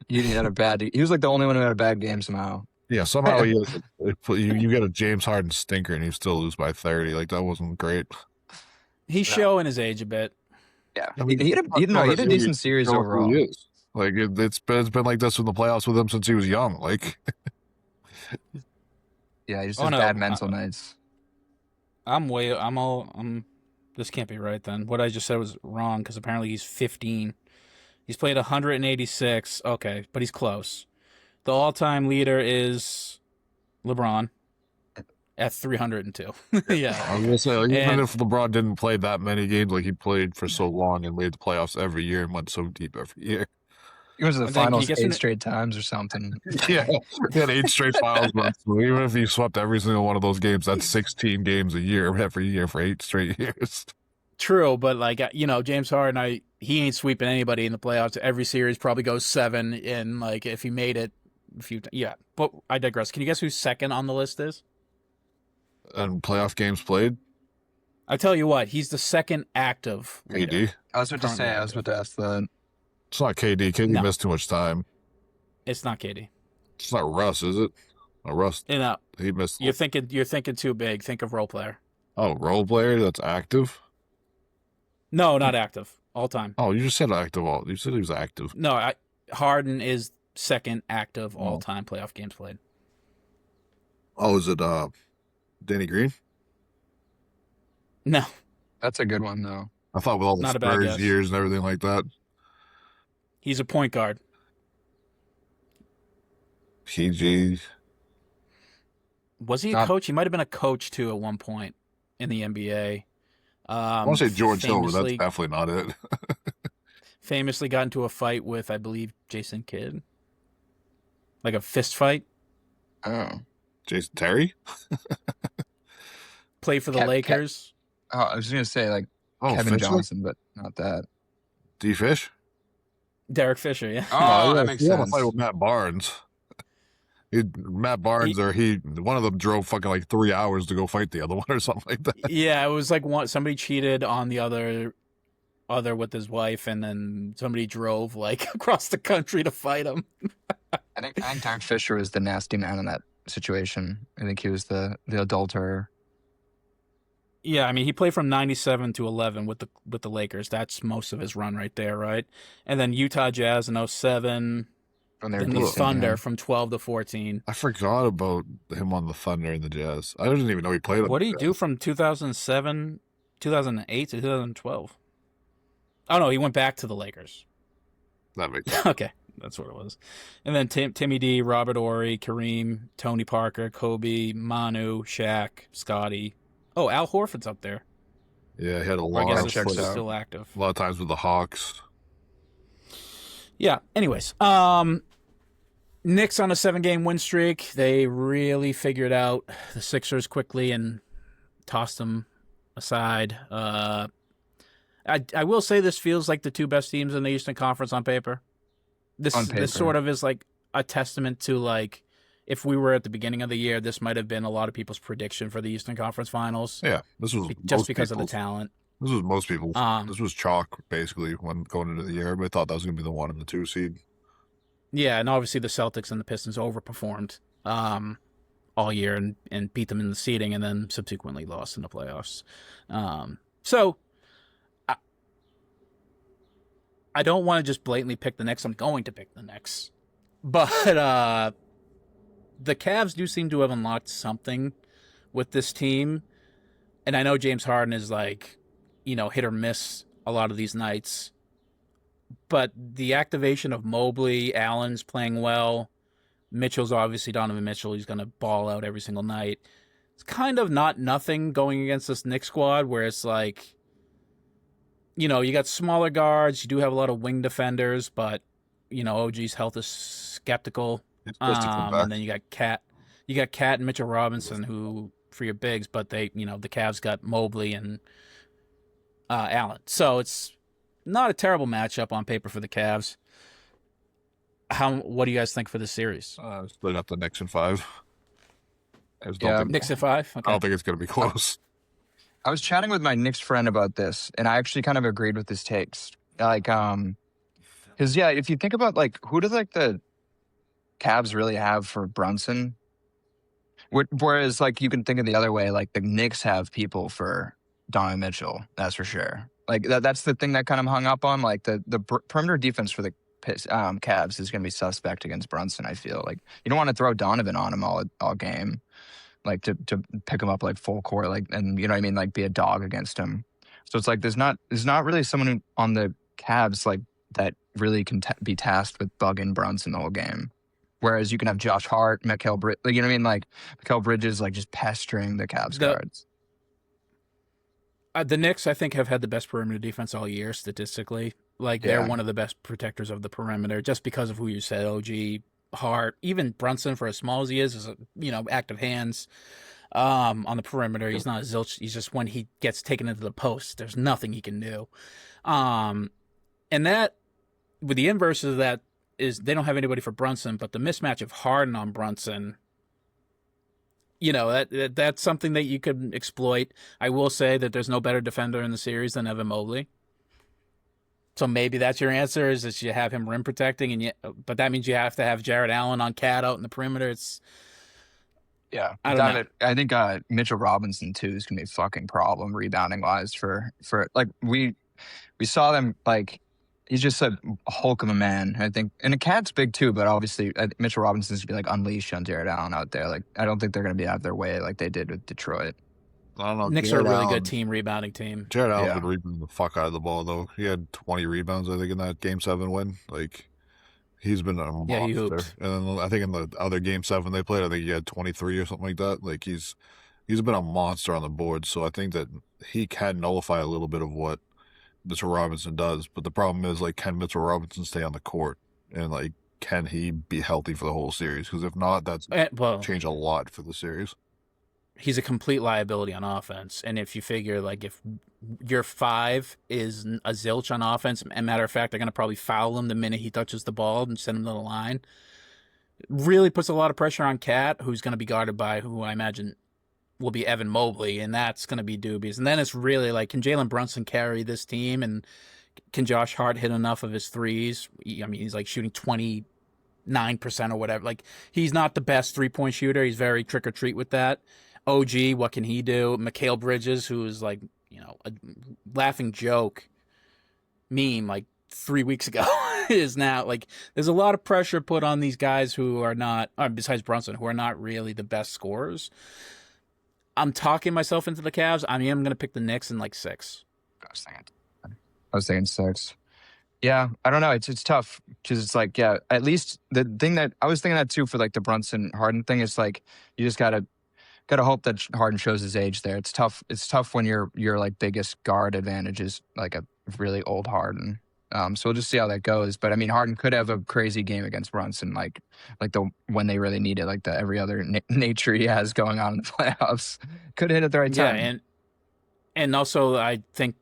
He was like the only one who had a bad game somehow. Yeah, somehow you get a James Harden stinker and you still lose by 30. Like, that wasn't great. He's showing his age a bit. Yeah, I mean, he had a decent series overall. Like it's been like this in the playoffs with him since he was young. Like, yeah, he just has bad mental nights. This can't be right then. What I just said was wrong, because apparently he's 15. He's played 186. Okay, but he's close. The all-time leader is LeBron at 302. Yeah. I was gonna say, like, even if LeBron didn't play that many games, like he played for so long and made the playoffs every year and went so deep every year. He was in the finals 8 straight times or something. Yeah, he had 8 straight finals runs. So even if he swept every single one of those games, that's 16 games a year every year for 8 straight years. True, but like, James Harden, he ain't sweeping anybody in the playoffs. Every series probably goes 7, and like if he made it a few but I digress. Can you guess who second on the list is? And playoff games played? I tell you what, he's the second active leader. KD? I was about to ask that. It's not KD. KD missed too much time. It's not KD. It's not Russ, is it? Russ. No. He missed. You're thinking too big. Think of role player. Oh, role player that's active. No, not active. All time. Oh, you just said active. You said he was active. No, Harden is second active Oh. all time playoff games played. Oh, is it Danny Green? No, That's a good one though. I thought with all the Not a bad Spurs guess. years and everything like that. he's a point guard. PG. Was he a coach? He might have been a coach too at one point in the NBA. I want to say George Hill, but that's famously- definitely not it. Famously got into a fight with, I believe, Jason Kidd. Like a fist fight. Oh. Jason Terry? Played for the Kev- Lakers. Oh, I was gonna say like Oh, Kevin Fisher? Johnson, but not that. D Fish? Derek Fisher, yeah. Oh, No, that makes he had a sense. fight with Matt Barnes. Matt Barnes, one of them drove fucking like 3 hours to go fight the other one or something like that. Yeah, it was like somebody cheated on the other with his wife, and then somebody drove like across the country to fight him. I think Derek Fisher was the nasty man in that situation. I think he was the adulterer. Yeah, I mean, he played from 97 to 11 with the Lakers. That's most of his run right there, right? And then Utah Jazz in 07, When they were then the decent, Thunder yeah. from 12 to 14. I forgot about him on the Thunder and the Jazz. I didn't even know he played on What the did he do Jazz. from 2007, 2008 to 2012? Oh, no, he went back to the Lakers. That makes sense. Okay, that's what it was. And then Timmy D, Robert Ory, Kareem, Tony Parker, Kobe, Manu, Shaq, Scotty. Oh, Al Horford's up there. Yeah, he had a Or I lot, guess of, it's checks out. still active. a lot of times with the Hawks. Yeah. Anyways, Knicks on a 7-game win streak. They really figured out the Sixers quickly and tossed them aside. I will say this feels like the two best teams in the Eastern Conference on paper. This sort of is like a testament to like if we were at the beginning of the year, this might have been a lot of people's prediction for the Eastern Conference Finals. Yeah, this was Just most because of the people's. talent. This was most people. Um, This was chalk basically when going into the year. Everybody thought that was going to be the 1 and the 2 seed. Yeah, and obviously the Celtics and the Pistons overperformed all year and beat them in the seeding and then subsequently lost in the playoffs. So I don't want to just blatantly pick the Knicks. I'm going to pick the Knicks. But the Cavs do seem to have unlocked something with this team. And I know James Harden is like, hit or miss a lot of these nights. But the activation of Mobley, Allen's playing well. Mitchell's obviously Donovan Mitchell. He's going to ball out every single night. It's kind of not nothing going against this Knicks squad where it's like, you got smaller guards. You do have a lot of wing defenders, but, OG's health is skeptical. It's supposed to come back. And then you got Cat and Mitchell Robinson who for your bigs, but they, the Cavs got Mobley and Allen. So it's not a terrible matchup on paper for the Cavs. What do you guys think for this series? Still got the Knicks in 5. I just don't Yeah. think, Knicks at 5? Okay. I don't think it's going to be close. I was chatting with my Knicks friend about this, and I actually kind of agreed with his takes. Like, because if you think about like who do like the Cavs really have for Brunson, whereas like you can think of the other way, like the Knicks have people for Donovan Mitchell, that's for sure. Like that's the thing that kind of hung up on like the perimeter defense for the Cavs is going to be suspect against Brunson. I feel like you don't want to throw Donovan on him all game, like to pick him up like full court, like and you know what I mean, like be a dog against him. So it's like there's not really someone on the Cavs like that really can be tasked with bugging Brunson the whole game. Whereas you can have Josh Hart, Mikal Bridges, like, you know what I mean, like Mikal Bridges like just pestering the Cavs guards. The Knicks, I think, have had the best perimeter defense all year statistically. Like they're one of the best protectors of the perimeter, just because of who you said, OG, Hart, even Brunson, for as small as he is active hands on the perimeter. He's not a zilch. He's just when he gets taken into the post, there's nothing he can do. And that, with the inverse of that, is they don't have anybody for Brunson, but the mismatch of Harden on Brunson, that's something that you could exploit. I will say that there's no better defender in the series than Evan Mobley. So maybe that's your answer, is that you have him rim protecting, but that means you have to have Jared Allen on Cat out in the perimeter. Yeah, I don't know. I think Mitchell Robinson too is gonna be a fucking problem rebounding wise for like we saw them like he's just a hulk of a man. I think, and the cat's big too, but obviously Mitchell Robinson's gonna be like unleashed on Jared Allen out there. Like I don't think they're gonna be out of their way like they did with Detroit. I don't know. Knicks are a really good team, rebounding team. Jared Allen's Yeah. been rebounding the fuck out of the ball though. He had 20 rebounds, I think, in that Game 7 win. Like he's been a monster. Yeah, he hooped. And then I think in the other Game 7 they played, I think he had 23 or something like that. Like he's been a monster on the board. So I think that he can nullify a little bit of what Mitchell Robinson does. But the problem is, like, can Mitchell Robinson stay on the court? And, like, can he be healthy for the whole series? Because if not, that's Well, change a lot for the series. he's a complete liability on offense. And if you figure, like, if your 5 is a zilch on offense, and matter of fact, they're going to probably foul him the minute he touches the ball and send him to the line, it really puts a lot of pressure on Cat, who's going to be guarded by who I imagine will be Evan Mobley, and that's going to be dubious. And then it's really like, can Jalen Brunson carry this team, and can Josh Hart hit enough of his threes? I mean, he's like shooting 29% or whatever. Like, he's not the best three-point shooter. He's very trick-or-treat with that. OG, what can he do? Mikal Bridges, who is like, you know, a laughing joke meme like 3 weeks ago, is now like, there's a lot of pressure put on these guys who are not, besides Brunson, who are not really the best scorers. I'm talking myself into the Cavs. I mean, I'm going to pick the Knicks in like 6. I was thinking 6. Yeah, I don't know. It's tough because it's like, yeah, at least the thing that I was thinking that too for like the Brunson Harden thing is like you just gotta hope that Harden shows his age there. It's tough. It's tough when your like biggest guard advantage is like a really old Harden. So we'll just see how that goes. But I mean, Harden could have a crazy game against Brunson, like the when they really need it, like the every other nature he has going on in the playoffs. Could hit at the right time. Yeah, and also I think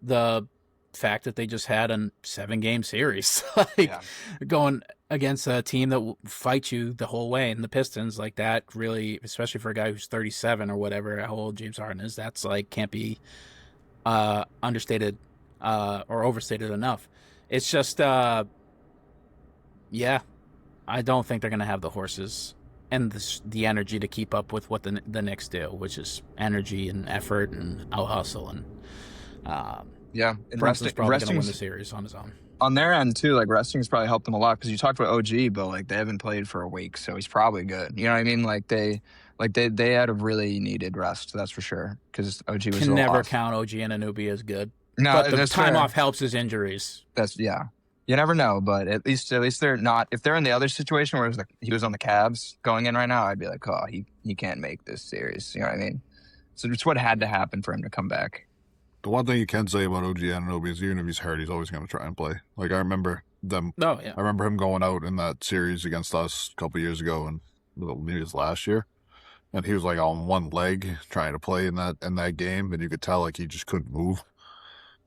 the fact that they just had a 7-game series, like going against a team that will fight you the whole way, and the Pistons, like that really, especially for a guy who's 37 or whatever, how old James Harden is, that's like can't be understated or overstated enough. It's just, yeah, I don't think they're going to have the horses and the energy to keep up with what the Knicks do, which is energy and effort and out hustle. And yeah, and Brunson's probably going to win the series on his own. On their end too, like resting's probably helped them a lot because you talked about OG, but like they haven't played for a week, so he's probably good. You know what I mean? Like they had a really needed rest, that's for sure. Because OG was can never off. count OG and Anunoby as good. No, but the that's time fair. off helps his injuries. That's yeah. You never know, but at least they're not. If they're in the other situation where it was like he was on the Cavs going in right now, I'd be like, oh, he can't make this series. You know what I mean? So it's what had to happen for him to come back. The one thing you can say about OG Anunoby is even if he's hurt, he's always going to try and play. Like I remember them. Oh yeah. I remember him going out in that series against us a couple of years ago, and maybe it was last year, and he was like on one leg trying to play in that game, and you could tell like he just couldn't move.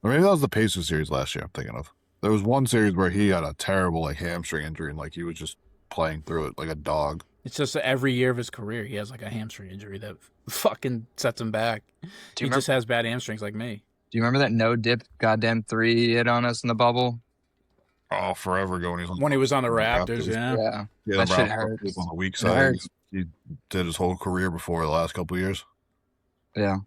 Or maybe that was the Pacers series last year I'm thinking of. There was one series where he had a terrible like hamstring injury and like he was just playing through it like a dog. It's just every year of his career he has like a hamstring injury that fucking sets him back. He just has bad hamstrings like me. Do you remember that no dip goddamn 3 he hit on us in the bubble? Oh, forever ago when he was on the Raptors, yeah. That shit hurts. On the weak side, he did his whole career before the last couple of years. Yeah.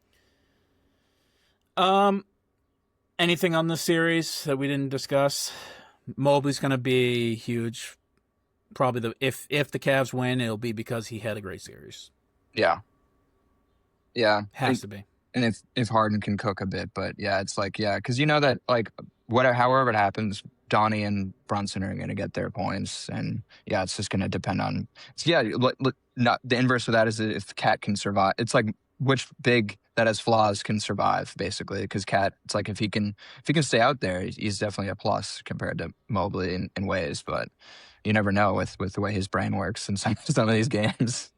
Anything on the series that we didn't discuss? Mobley's going to be huge. Probably if the Cavs win, it'll be because he had a great series. Yeah. Yeah. Has to be. And if Harden can cook a bit, but yeah, it's like, yeah, because you know that like however it happens, Donnie and Brunson are going to get their points, and yeah, it's just going to depend on. Yeah, look, not the inverse of that is if Cat can survive. It's like which big that has flaws can survive basically, because Cat, it's like if he can stay out there, he's definitely a plus compared to Mobley in ways, but you never know with the way his brain works in some of these games.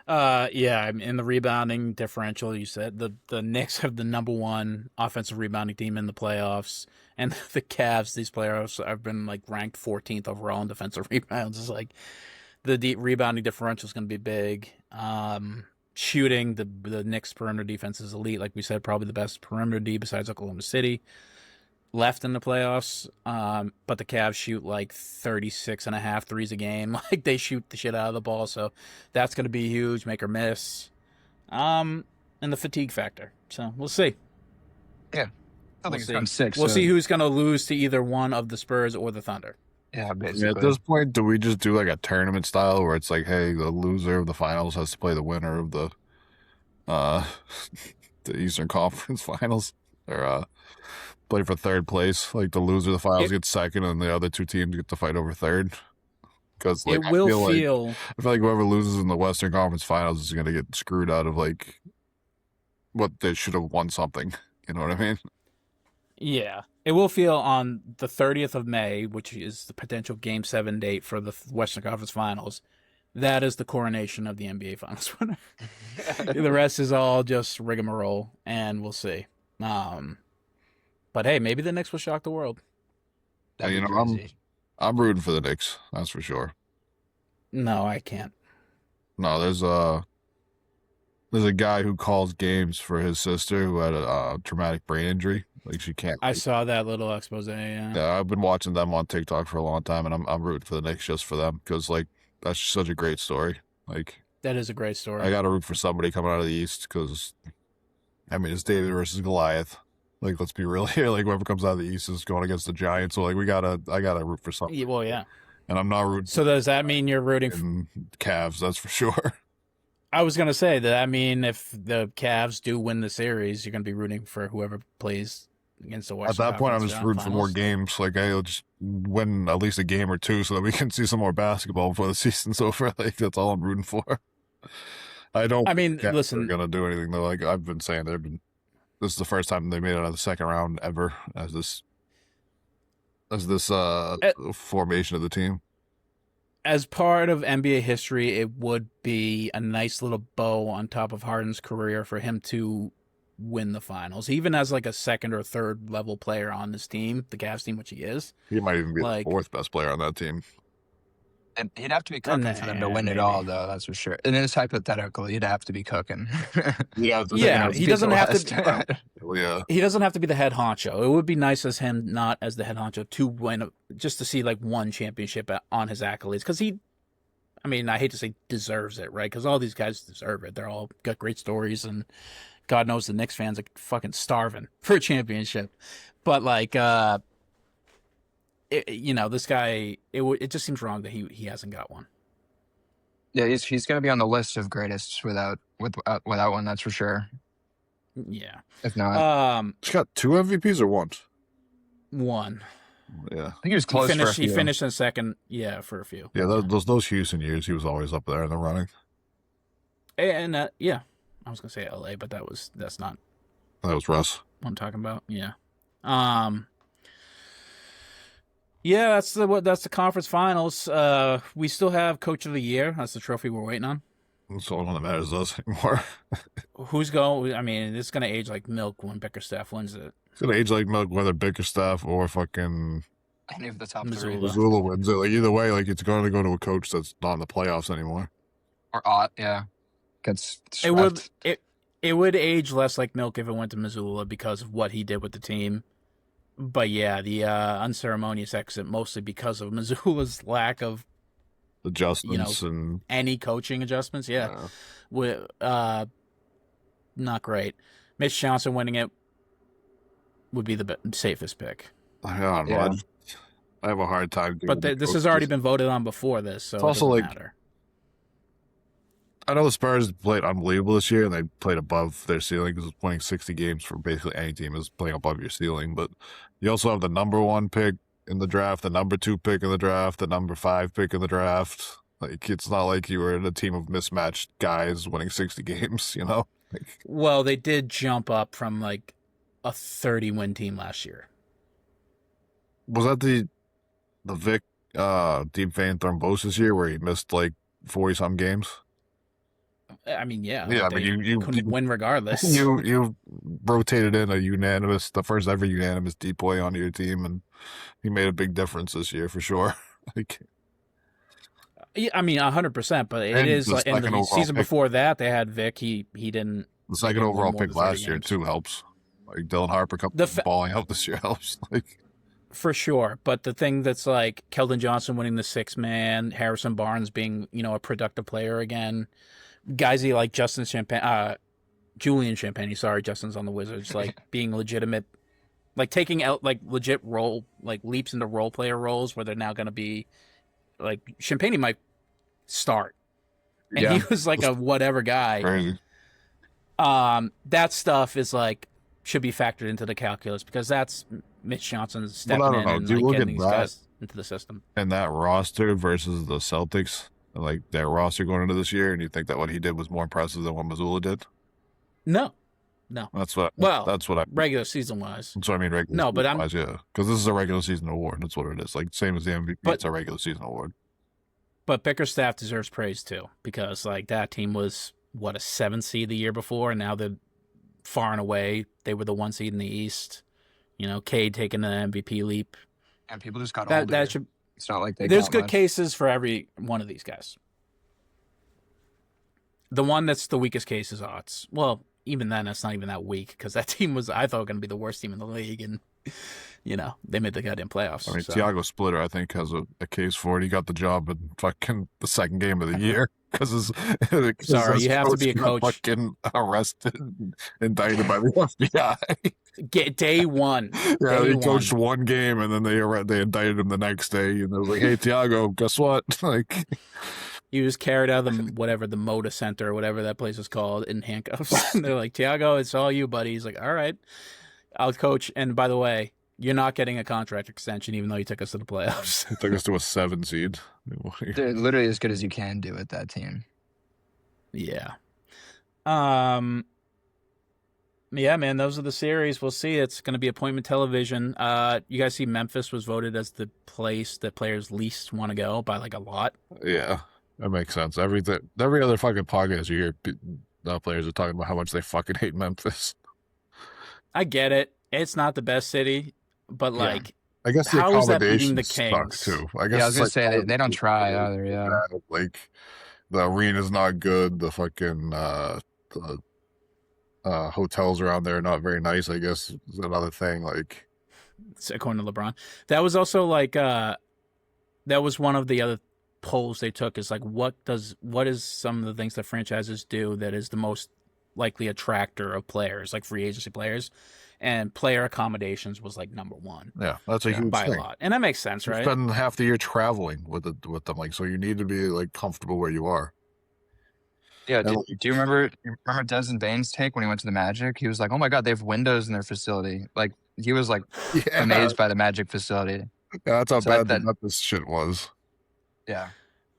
Yeah, in the rebounding differential, you said the Knicks have the number 1 offensive rebounding team in the playoffs, and the Cavs these playoffs have been like ranked 14th overall in defensive rebounds. It's like the rebounding differential is going to be big. Shooting, the Knicks perimeter defense is elite, like we said, probably the best perimeter D besides Oklahoma City. left in the playoffs. But the Cavs shoot like 36.5 threes a game. Like they shoot the shit out of the ball, so that's going to be huge, make or miss. And the fatigue factor. So we'll see. Yeah, I think it's gone 6. We'll see who's going to lose to either one of the Spurs or the Thunder. Yeah, basically. Yeah, at this point, do we just do like a tournament style where it's like, hey, the loser of the finals has to play the winner of the Eastern Conference Finals, or play for third place? Like the loser of the finals gets second, and the other two teams get to fight over third. Because like, I feel like whoever loses in the Western Conference Finals is going to get screwed out of like what they should have won something. You know what I mean? Yeah. It will feel on the 30th of May, which is the potential Game 7 date for the Western Conference Finals. That is the coronation of the NBA Finals winner. The rest is all just rigmarole, and we'll see. But hey, maybe the Knicks will shock the world. Yeah, you know, I'm rooting for the Knicks. That's for sure. No, I can't. No, there's a guy who calls games for his sister who had a traumatic brain injury. Like she can't. I saw that little expose. Yeah. Yeah, I've been watching them on TikTok for a long time, and I'm rooting for the Knicks just for them because like that's just such a great story. Like that is a great story. I got to root for somebody coming out of the East because, I mean, it's David versus Goliath. Like let's be real here. Like whoever comes out of the East is going against the Giants. So like I gotta root for something. Yeah, well, yeah. And I'm not rooting. So does that mean you're rooting for Cavs? That's for sure. I was gonna say that. I mean, if the Cavs do win the series, you're gonna be rooting for whoever plays against the Western. At that point, I'm just rooting for more games. Like I'll just win at least a game or two so that we can see some more basketball before the season's over. Like that's all I'm rooting for. I mean, listen, they're gonna do anything though. Like I've been saying, this is the first time they made it out of the second round ever as this formation of the team. As part of NBA history, it would be a nice little bow on top of Harden's career for him to win the finals, even as like a second or third level player on this team, the Cavs team, which he is. He might even be the fourth best player on that team. And he'd have to be cooking for them to win it all, though. That's for sure. And it's hypothetical. He'd have to be cooking. He doesn't have to. Yeah, he doesn't have to be the head honcho. It would be nice as him not as the head honcho to win, just to see like one championship on his accolades. Because I mean, I hate to say deserves it, right? Because all these guys deserve it. They're all got great stories, and God knows the Knicks fans are fucking starving for a championship. But like, this guy, it just seems wrong that he hasn't got one. Yeah, he's going to be on the list of greatest without one, that's for sure. Yeah. If not, he's got 2 MVPs or one. One. Yeah, I think he was close. He finished in second. Yeah, for a few. Yeah, those Houston years, he was always up there in the running. And yeah, I was gonna say LA, but that's not. That was Russ. What I'm talking about. Yeah. Yeah, that's the conference finals. We still have Coach of the Year. That's the trophy we're waiting on. That's the only one that matters to us anymore. Who's going? I mean, it's gonna age like milk when Bickerstaff wins it. It's gonna age like milk whether Bickerstaff or fucking any of the top Missoula. 3. Missoula wins it. Like either way, like it's going to go to a coach that's not in the playoffs anymore. Or Ott, yeah, gets swept. It would age less like milk if it went to Missoula because of what he did with the team. But yeah, the unceremonious exit mostly because of Missoula's lack of adjustments and any coaching adjustments. Yeah. Not great. Mitch Johnson winning it would be the safest pick. I don't know. I have a hard time. But this has already been voted on before this, so it's also it doesn't matter. I know the Spurs played unbelievable this year, and they played above their ceiling because winning 60 games for basically any team is playing above your ceiling. But you also have the number 1 pick in the draft, the number 2 pick in the draft, the number 5 pick in the draft. Like it's not like you were in a team of mismatched guys winning 60 games, you know? Well, they did jump up from like a 30-win team last year. Was that the Vic deep vein thrombosis year where he missed like 40-some games? I mean, yeah. Yeah, I mean, you couldn't win regardless. You rotated in the first ever unanimous DPOY onto your team, and he made a big difference this year for sure. I mean, 100%, but it is like in the season before that they had Vic. He didn't. The second overall pick last year too helps. Like Dylan Harper coming balling out this year helps. Like for sure, but the thing that's like Keldon Johnson winning the 6-man, Harrison Barnes being a productive player again, guys like Julian Champagnie. Sorry, Justin's on the Wizards. Like being legitimate, like taking out like legit role like leaps into role player roles where they're now going to be like Champagnie might start, and he was like a whatever guy. crazy. That stuff is like should be factored into the calculus because that's Mitch Johnson stepping in and like, getting these guys into the system. And that roster versus the Celtics, like their roster going into this year, and you think that what he did was more impressive than what Mazzulla did? No. That's what I regular season wise. That's what I mean. Regular season wise, yeah, because this is a regular season award. That's what it is. Like same as the MVP, it's a regular season award. But Bickerstaff deserves praise too because like that team was a 7 seed the year before, and now they're far and away they were the 1 seed in the East. Cade taking the MVP leap, and people just got older. That should. It's not like there's good cases for every one of these guys. The one that's the weakest case is Otts. Well, even then, that's not even that weak because that team was, I thought, going to be the worst team in the league, and they made the goddamn playoffs. I mean, Thiago Splitter, I think, has a case for it. He got the job in fucking the second game of the year because sorry, you have to be a coach. Fucking arrested, and indicted by the FBI. Get day one. Yeah, he coached one game, and then they indicted him the next day, and they was like, "Hey, Thiago, guess what?" Like. He was carried out of the Moda Center or whatever that place is called in handcuffs. And they're like, Thiago, it's all you, buddy. He's like, all right, I'll coach. And by the way, you're not getting a contract extension, even though you took us to the playoffs. He took us to a 7 seed. They're literally as good as you can do with that team. Yeah. Yeah, man, those are the series. We'll see. It's going to be appointment television. You guys see Memphis was voted as the place that players least want to go by like a lot. Yeah. That makes sense. Every other fucking podcast you hear, players are talking about how much they fucking hate Memphis. I get it. It's not the best city, but like, I guess the how is that accommodations beating the Kings? suck too. I guess I was gonna say they don't try either. Yeah, like the arena's not good. The fucking hotels around there are not very nice. I guess is another thing. Like, according to LeBron, that was also like that was one of the other polls they took is like what is some of the things that franchises do that is the most likely attractor of players, like free agency players, and player accommodations was like number one. Yeah, that's a huge by thing. A lot, and that makes sense, right? You spend half the year traveling with them, like so you need to be like comfortable where you are. Yeah, do you remember Desmond Bane's take when he went to the Magic? He was like, "Oh my God, they have windows in their facility." Like he was like amazed by the Magic facility. Yeah, that's how bad that this shit was. Yeah.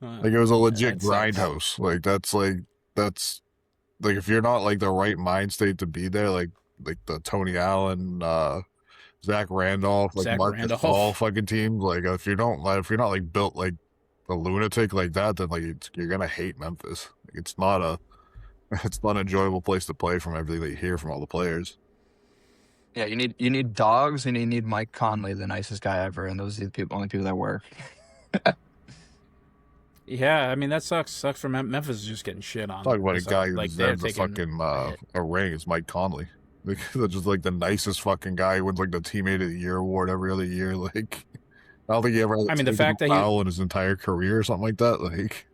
Like it was a legit grindhouse. Like that's like if you're not like the right mind state to be there, like the Tony Allen, Zach Randolph, like Marcus Hall fucking teams. Like if you're not like built like a lunatic like that, then like you're gonna hate Memphis. Like, it's not an enjoyable place to play from everything that you hear from all the players. Yeah, you need dogs and you need Mike Conley, the nicest guy ever, and those are the only people that work. Yeah, I mean that sucks. Sucks for Memphis is just getting shit on. Talk about a guy who deserves a fucking a ring. It's Mike Conley. Like, just like the nicest fucking guy who wins like the Teammate of the Year award every other year. Like I don't think he ever. I mean, the fact that foul in his entire career or something like that. Like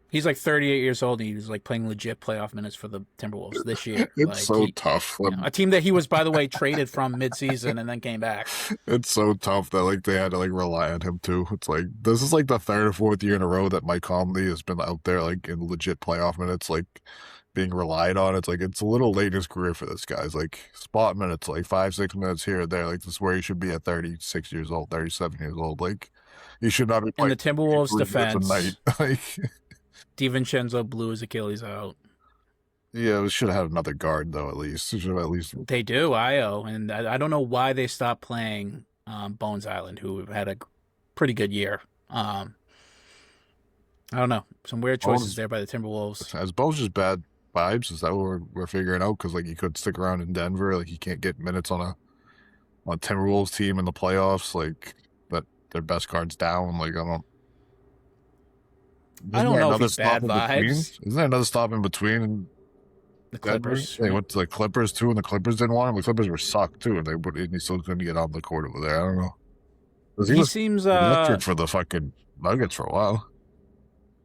he's like 38 years old and he was like playing legit playoff minutes for the Timberwolves this year. It's like, so tough. A team that he was, by the way, traded from midseason and then came back. It's so tough that like they had to like rely on him too. It's like this is like the 3rd or 4th year in a row that Mike Conley has been out there like in legit playoff minutes, like being relied on. It's like it's a little late in his career for this guy. It's like spot minutes, like 5-6 minutes here or there. Like this is where he should be at 36 years old, 37 years old. Like he should not be playing. In the Timberwolves' defense, like DiVincenzo blew his Achilles out. Yeah, we should have had another guard though. At least they do. Io, and I don't know why they stopped playing Bones Island, who had a pretty good year. I don't know, some weird choices there by the Timberwolves. As Bones just bad vibes. Is that what we're figuring out? Because like he could stick around in Denver. Like he can't get minutes on a Timberwolves team in the playoffs. Like that their best card's down. Like I don't know if he's bad vibes. Isn't there another stop in between? The Clippers. They went to the Clippers too, and the Clippers didn't want him. The Clippers were sucked too, and he still couldn't get on the court over there. I don't know. He seems electric for the fucking Nuggets for a while.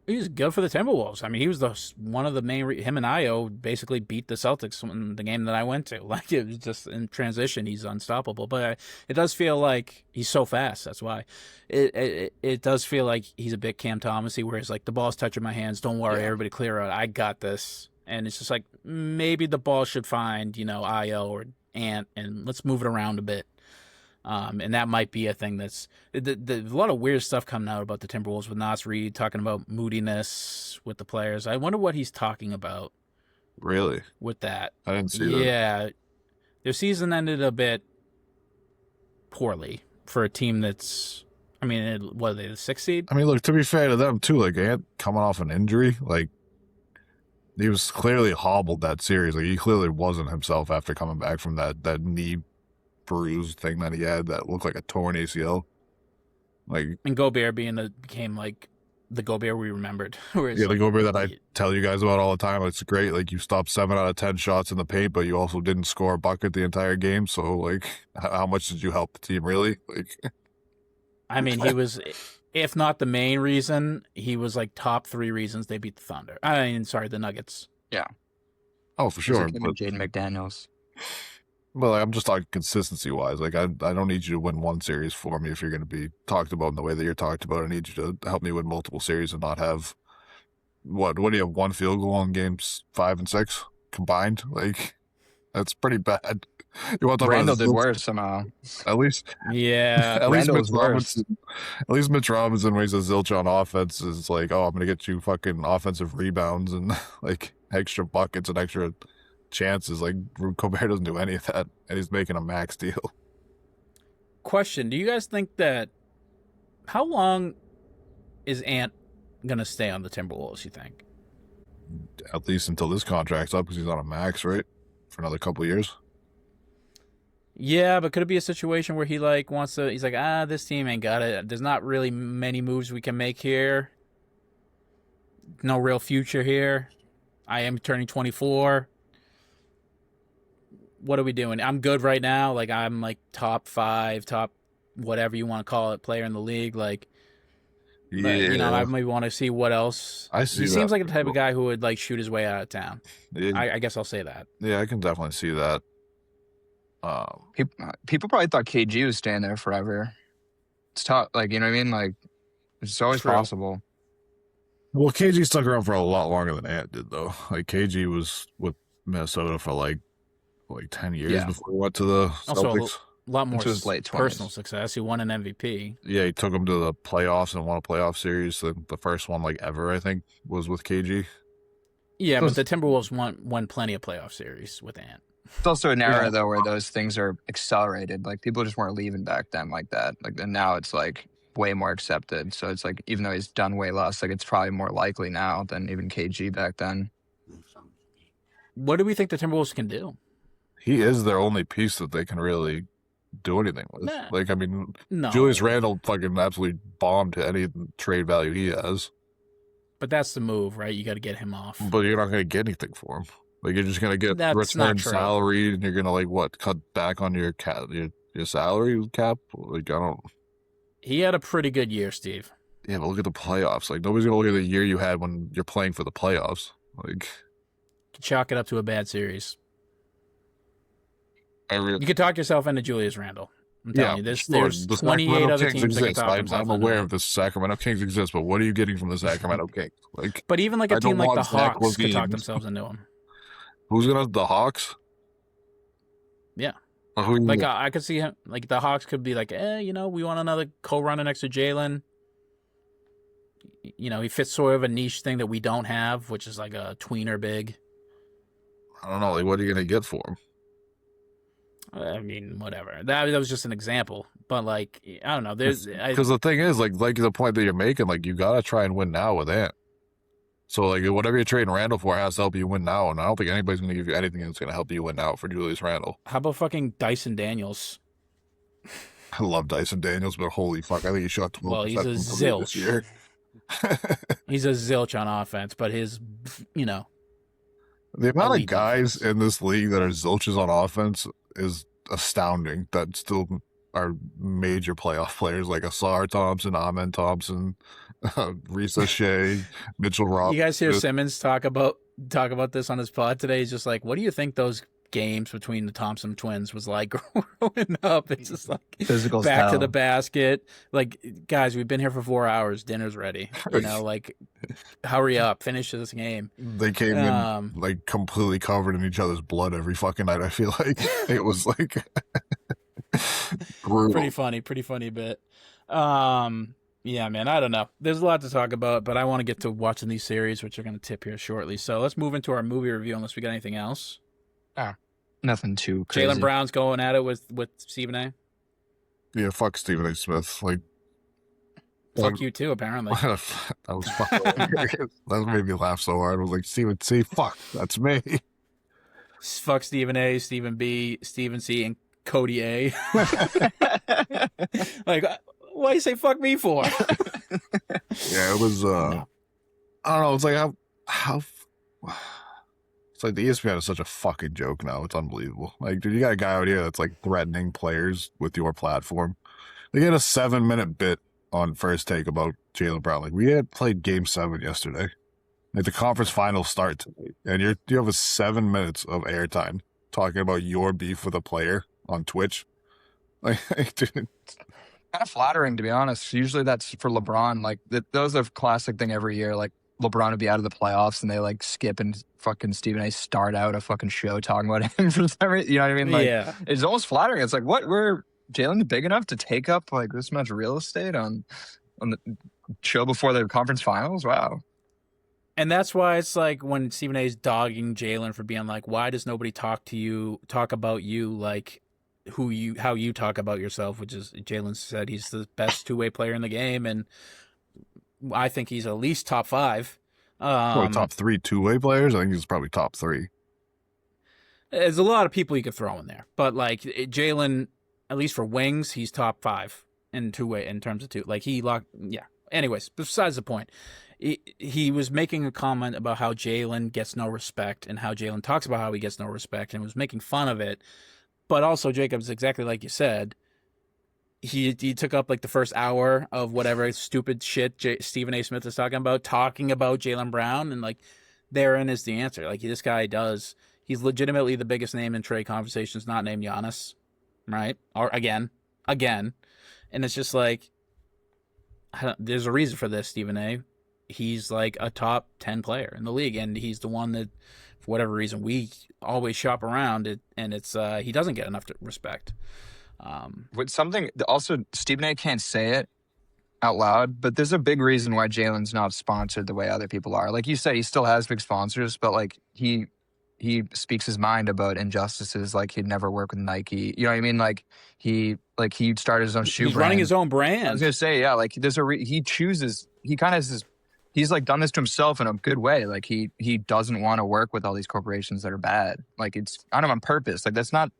He was good for the Timberwolves. I mean, he was one of the main. Him and Io basically beat the Celtics in the game that I went to. Like, it was just in transition, he's unstoppable. But it does feel like he's so fast. That's why it does feel like he's a bit Cam Thomasy, where it's like the ball's touching my hands. Don't worry, everybody clear out. I got this. And it's just like maybe the ball should find Io or Ant, and let's move it around a bit. And that might be a thing that's a lot of weird stuff coming out about the Timberwolves with Nas Reed talking about moodiness with the players. I wonder what he's talking about. Really? With that. I didn't see that. Yeah. Their season ended a bit poorly for a team that's, I mean, what are they, the 6th seed? I mean, look, to be fair to them too, like Ant coming off an injury, like he was clearly hobbled that series. Like he clearly wasn't himself after coming back from that knee bruise thing that he had that looked like a torn ACL. Like, and Gobert became like the Gobert we remembered. The Gobert that I tell you guys about all the time. It's great. Like, you stopped 7 out of 10 shots in the paint, but you also didn't score a bucket the entire game. So, like, how much did you help the team, really? Like, I mean, he was, if not the main reason, he was like top 3 reasons they beat the Thunder. The Nuggets. Yeah. Oh, for sure. Jaden McDaniels. Well, I'm just talking consistency-wise. Like, I don't need you to win one series for me if you're going to be talked about in the way that you're talked about. I need you to help me win multiple series and not have, what do you have, 1 field goal in games 5 and 6 combined? Like, that's pretty bad. You want Randall did worse somehow. At least, yeah. At least Randall's worse. At least Mitch Robinson, when he's a zilch on offense, is like, oh, I'm going to get you fucking offensive rebounds and, like, extra buckets and extra chances. Like, Gobert doesn't do any of that, and he's making a max deal. Question: do you guys think that, how long is Ant gonna stay on the Timberwolves, you think? At least until this contract's up, because he's on a max, right, for another couple of years. Yeah, but could it be a situation where he like wants to, he's like, this team ain't got it, there's not really many moves we can make here, no real future here, I am turning 24, what are we doing? I'm good right now. Like, I'm like top 5, top whatever you want to call it, player in the league. Like, Yeah, I maybe want to see what else. I see. He that. seems like the type of guy who would like shoot his way out of town. Yeah, I guess I'll say that. yeah, I can definitely see that. People probably thought KG was staying there forever. It's tough. Like, you know what I mean? Like, it's always True. possible. Well, KG stuck around for a lot longer than Ant did, though. Like, KG was with Minnesota for like 10 years before he went to the Also, Celtics. a lot more Into his late 20s. personal success. He won an MVP. Yeah, he took him to the playoffs and won a playoff series. The first one, like, ever, I think, was with KG. Yeah, but the Timberwolves won plenty of playoff series with Ant. It's also an era, though, where those things are accelerated. Like, people just weren't leaving back then like that. Like, and now it's, like, way more accepted. So it's, like, even though he's done way less, like, it's probably more likely now than even KG back then. What do we think the Timberwolves can do? He is their only piece that they can really do anything with. Nah. Like, I mean, No. Julius Randle fucking absolutely bombed to any trade value he has. But that's the move, right? You got to get him off. But you're not going to get anything for him. Like, you're just going to get That's not return true. salary, and you're going to, like, what, cut back on your salary cap? Like, I don't... He had a pretty good year, Steve. Yeah, but look at the playoffs. Like, nobody's going to look at the year you had when you're playing for the playoffs. Like... Chalk it up to a bad series. You could talk yourself into Julius Randle. I'm telling you, there's the 28 Sacramento other Kings teams that can exist. talk I'm themselves aware into of the Sacramento Kings exist, but what are you getting from the Sacramento Kings? Like, But even like I a don't team like the want Zach Hawks could talk LaVine. themselves into him. who's gonna the Hawks? Yeah. Or who? Like, I could see him, like, the Hawks could be like, we want another co-runner next to Jalen. He fits sort of a niche thing that we don't have, which is like a tweener big. I don't know. Like, what are you gonna get for him? I mean, whatever. That was just an example, but like, I don't know. Because the thing is, like the point that you're making, like, you gotta try and win now with Ant. So, like, whatever you're trading Randall for has to help you win now, and I don't think anybody's gonna give you anything that's gonna help you win now for Julius Randle. How about fucking Dyson Daniels? I love Dyson Daniels, but holy fuck, I think he shot 12% Well, he's a from three this zilch. year. He's a zilch on offense, but his, The amount of elite guys defense. in this league that are zilches on offense is astounding. That still are major playoff players like Asar Thompson, Amen Thompson, Risa Shea, Mitchell You guys hear Robinson. Simmons talk about this on his pod today? He's just like, what do you think those games between the Thompson twins was like growing up? It's just like Physical back to style. the basket. Like, guys, we've been here for 4 hours. Dinner's ready. You know, like, hurry up, finish this game. They came in like completely covered in each other's blood every fucking night. I feel like it was like brutal. Pretty funny bit. Yeah, man, I don't know. There's a lot to talk about, but I want to get to watching these series, which are going to tip here shortly. So let's move into our movie review, unless we got anything else. Nothing too crazy. Jalen Brown's going at it with Stephen A. Yeah, fuck Stephen A. Smith. Like, Fuck you too, apparently. that was fucking hilarious. That made me laugh so hard. I was like, Stephen C, fuck, that's me. Fuck Stephen A, Stephen B, Stephen C, and Cody A. Like, why you say fuck me for? Yeah, it was. I don't know. It's like how. It's like the ESPN is such a fucking joke now. It's unbelievable. Like, dude, you got a guy out here that's like threatening players with your platform. They had a 7-minute bit on First Take about Jalen Brown. Like, we had played Game 7 yesterday. Like, the conference finals start tonight, and you have a 7 minutes of airtime talking about your beef with a player on Twitch. Like, dude, Kind of flattering, to be honest. Usually that's for LeBron. Like, that was a classic thing every year. Like, LeBron would be out of the playoffs and they like skip and fucking Stephen A start out a fucking show talking about him for some reason. You know what I mean? Like, Yeah. It's almost flattering. It's like, what? We're Jalen big enough to take up like this much real estate on the show before the conference finals? Wow. And that's why it's like when Stephen A is dogging Jalen for being like, why does nobody talk about you like how you talk about yourself, which is Jalen said he's the best two-way player in the game, and I think he's at least top 5. probably top 3 two-way players. I think he's probably top 3. There's a lot of people you could throw in there, but like Jalen, at least for wings, he's top 5 in two-way in terms of two. Like yeah. Anyways, besides the point, he was making a comment about how Jalen gets no respect and how Jalen talks about how he gets no respect and was making fun of it. But also, Jacob's exactly like you said. He took up like the first hour of whatever stupid shit Stephen A. Smith is talking about Jalen Brown, and like therein is the answer. Like this guy he's legitimately the biggest name in trade conversations, not named Giannis, right? Or again, and it's just like there's a reason for this, Stephen A. He's like a top 10 player in the league, and he's the one that, for whatever reason, we always shop around it, and it's he doesn't get enough respect. With something also, Stephen A can't say it out loud, but there's a big reason why Jalen's not sponsored the way other people are. Like you said, he still has big sponsors, but like he speaks his mind about injustices. Like he'd never work with Nike. You know what I mean? Like he started his own shoe He's brand. running his own brand. I was gonna say, yeah, like there's he chooses. He kind of he's like done this to himself in a good way. Like he doesn't want to work with all these corporations that are bad. Like it's kind of on purpose. Like it's not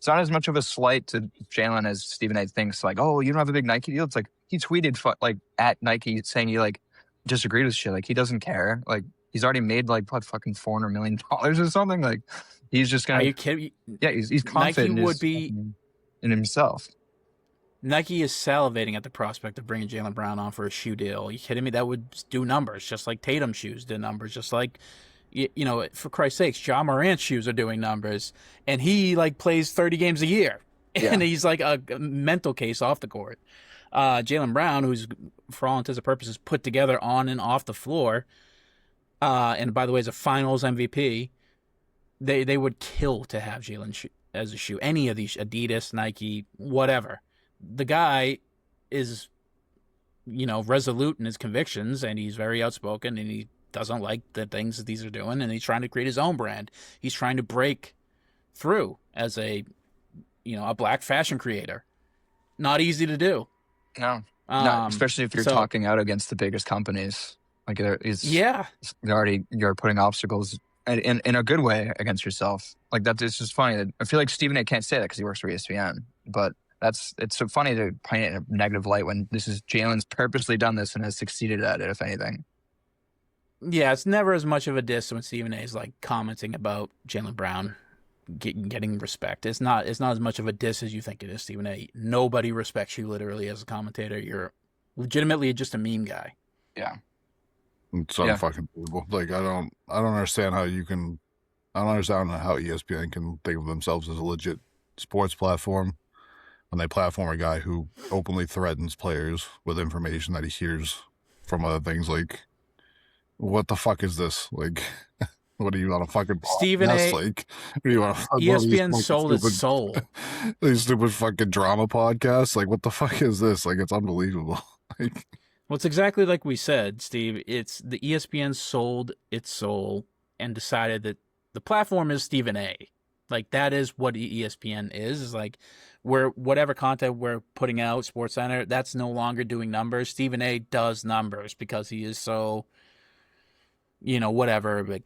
as much of a slight to Jalen as Stephen A thinks. Like, oh, you don't have a big Nike deal. It's like he tweeted like at Nike saying he like disagreed with shit. Like he doesn't care. Like he's already made like what, fucking $400 million or something. Like he's just gonna. Are you kidding? Yeah, he's confident in himself. Nike is salivating at the prospect of bringing Jalen Brown on for a shoe deal. Are you kidding me? That would do numbers, just like Tatum shoes did numbers, just like, you know, for Christ's sakes, Ja Morant's shoes are doing numbers, and he like plays 30 games a year, and he's like a mental case off the court. Jalen Brown, who's for all intents and purposes put together on and off the floor, and by the way, is a Finals MVP. They would kill to have Jalen as a shoe. Any of these, Adidas, Nike, whatever. The guy is, you know, resolute in his convictions, and he's very outspoken, and he doesn't like the things that these are doing, and he's trying to create his own brand. He's trying to break through as a black fashion creator. Not easy to do. No, especially if you're talking out against the biggest companies. Like you're putting obstacles in a good way against yourself. Like that. It's just funny. I feel like Stephen A can't say that because he works for ESPN, but it's so funny to paint it in a negative light when this is Jalen's purposely done this and has succeeded at it, if anything. Yeah, it's never as much of a diss when Stephen A is like commenting about Jalen Brown getting respect. It's not as much of a diss as you think it is, Stephen A. Nobody respects you literally as a commentator. You're legitimately just a meme guy. Yeah. It's Yeah. unfucking believable. Like I don't understand how you can. I don't understand how ESPN can think of themselves as a legit sports platform when they platform a guy who openly threatens players with information that he hears from other things. Like, what the fuck is this? Like, what are you on a fucking Stephen podcast? A. Like, what are you on ESPN sold its soul. These stupid fucking drama podcasts. Like, what the fuck is this? Like, it's unbelievable. Like, well, it's exactly like we said, Steve. It's the ESPN sold its soul and decided that the platform is Stephen A. Like, that is what ESPN is like, where whatever content we're putting out, SportsCenter, that's no longer doing numbers. Stephen A does numbers because he is so, whatever, like,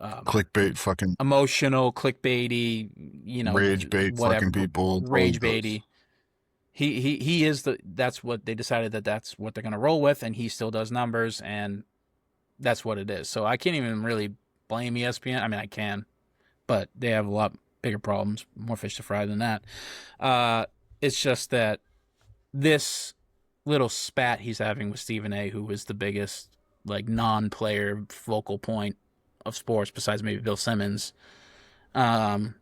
clickbait, fucking emotional, clickbaity, rage bait, whatever, fucking people, rage baity. He is that's what they decided that's what they're going to roll with, and he still does numbers, and that's what it is. So I can't even really blame ESPN. I mean, I can, but they have a lot bigger problems, more fish to fry than that. It's just that this little spat he's having with Stephen A., who is the biggest like non-player focal point of sports besides maybe Bill Simmons, on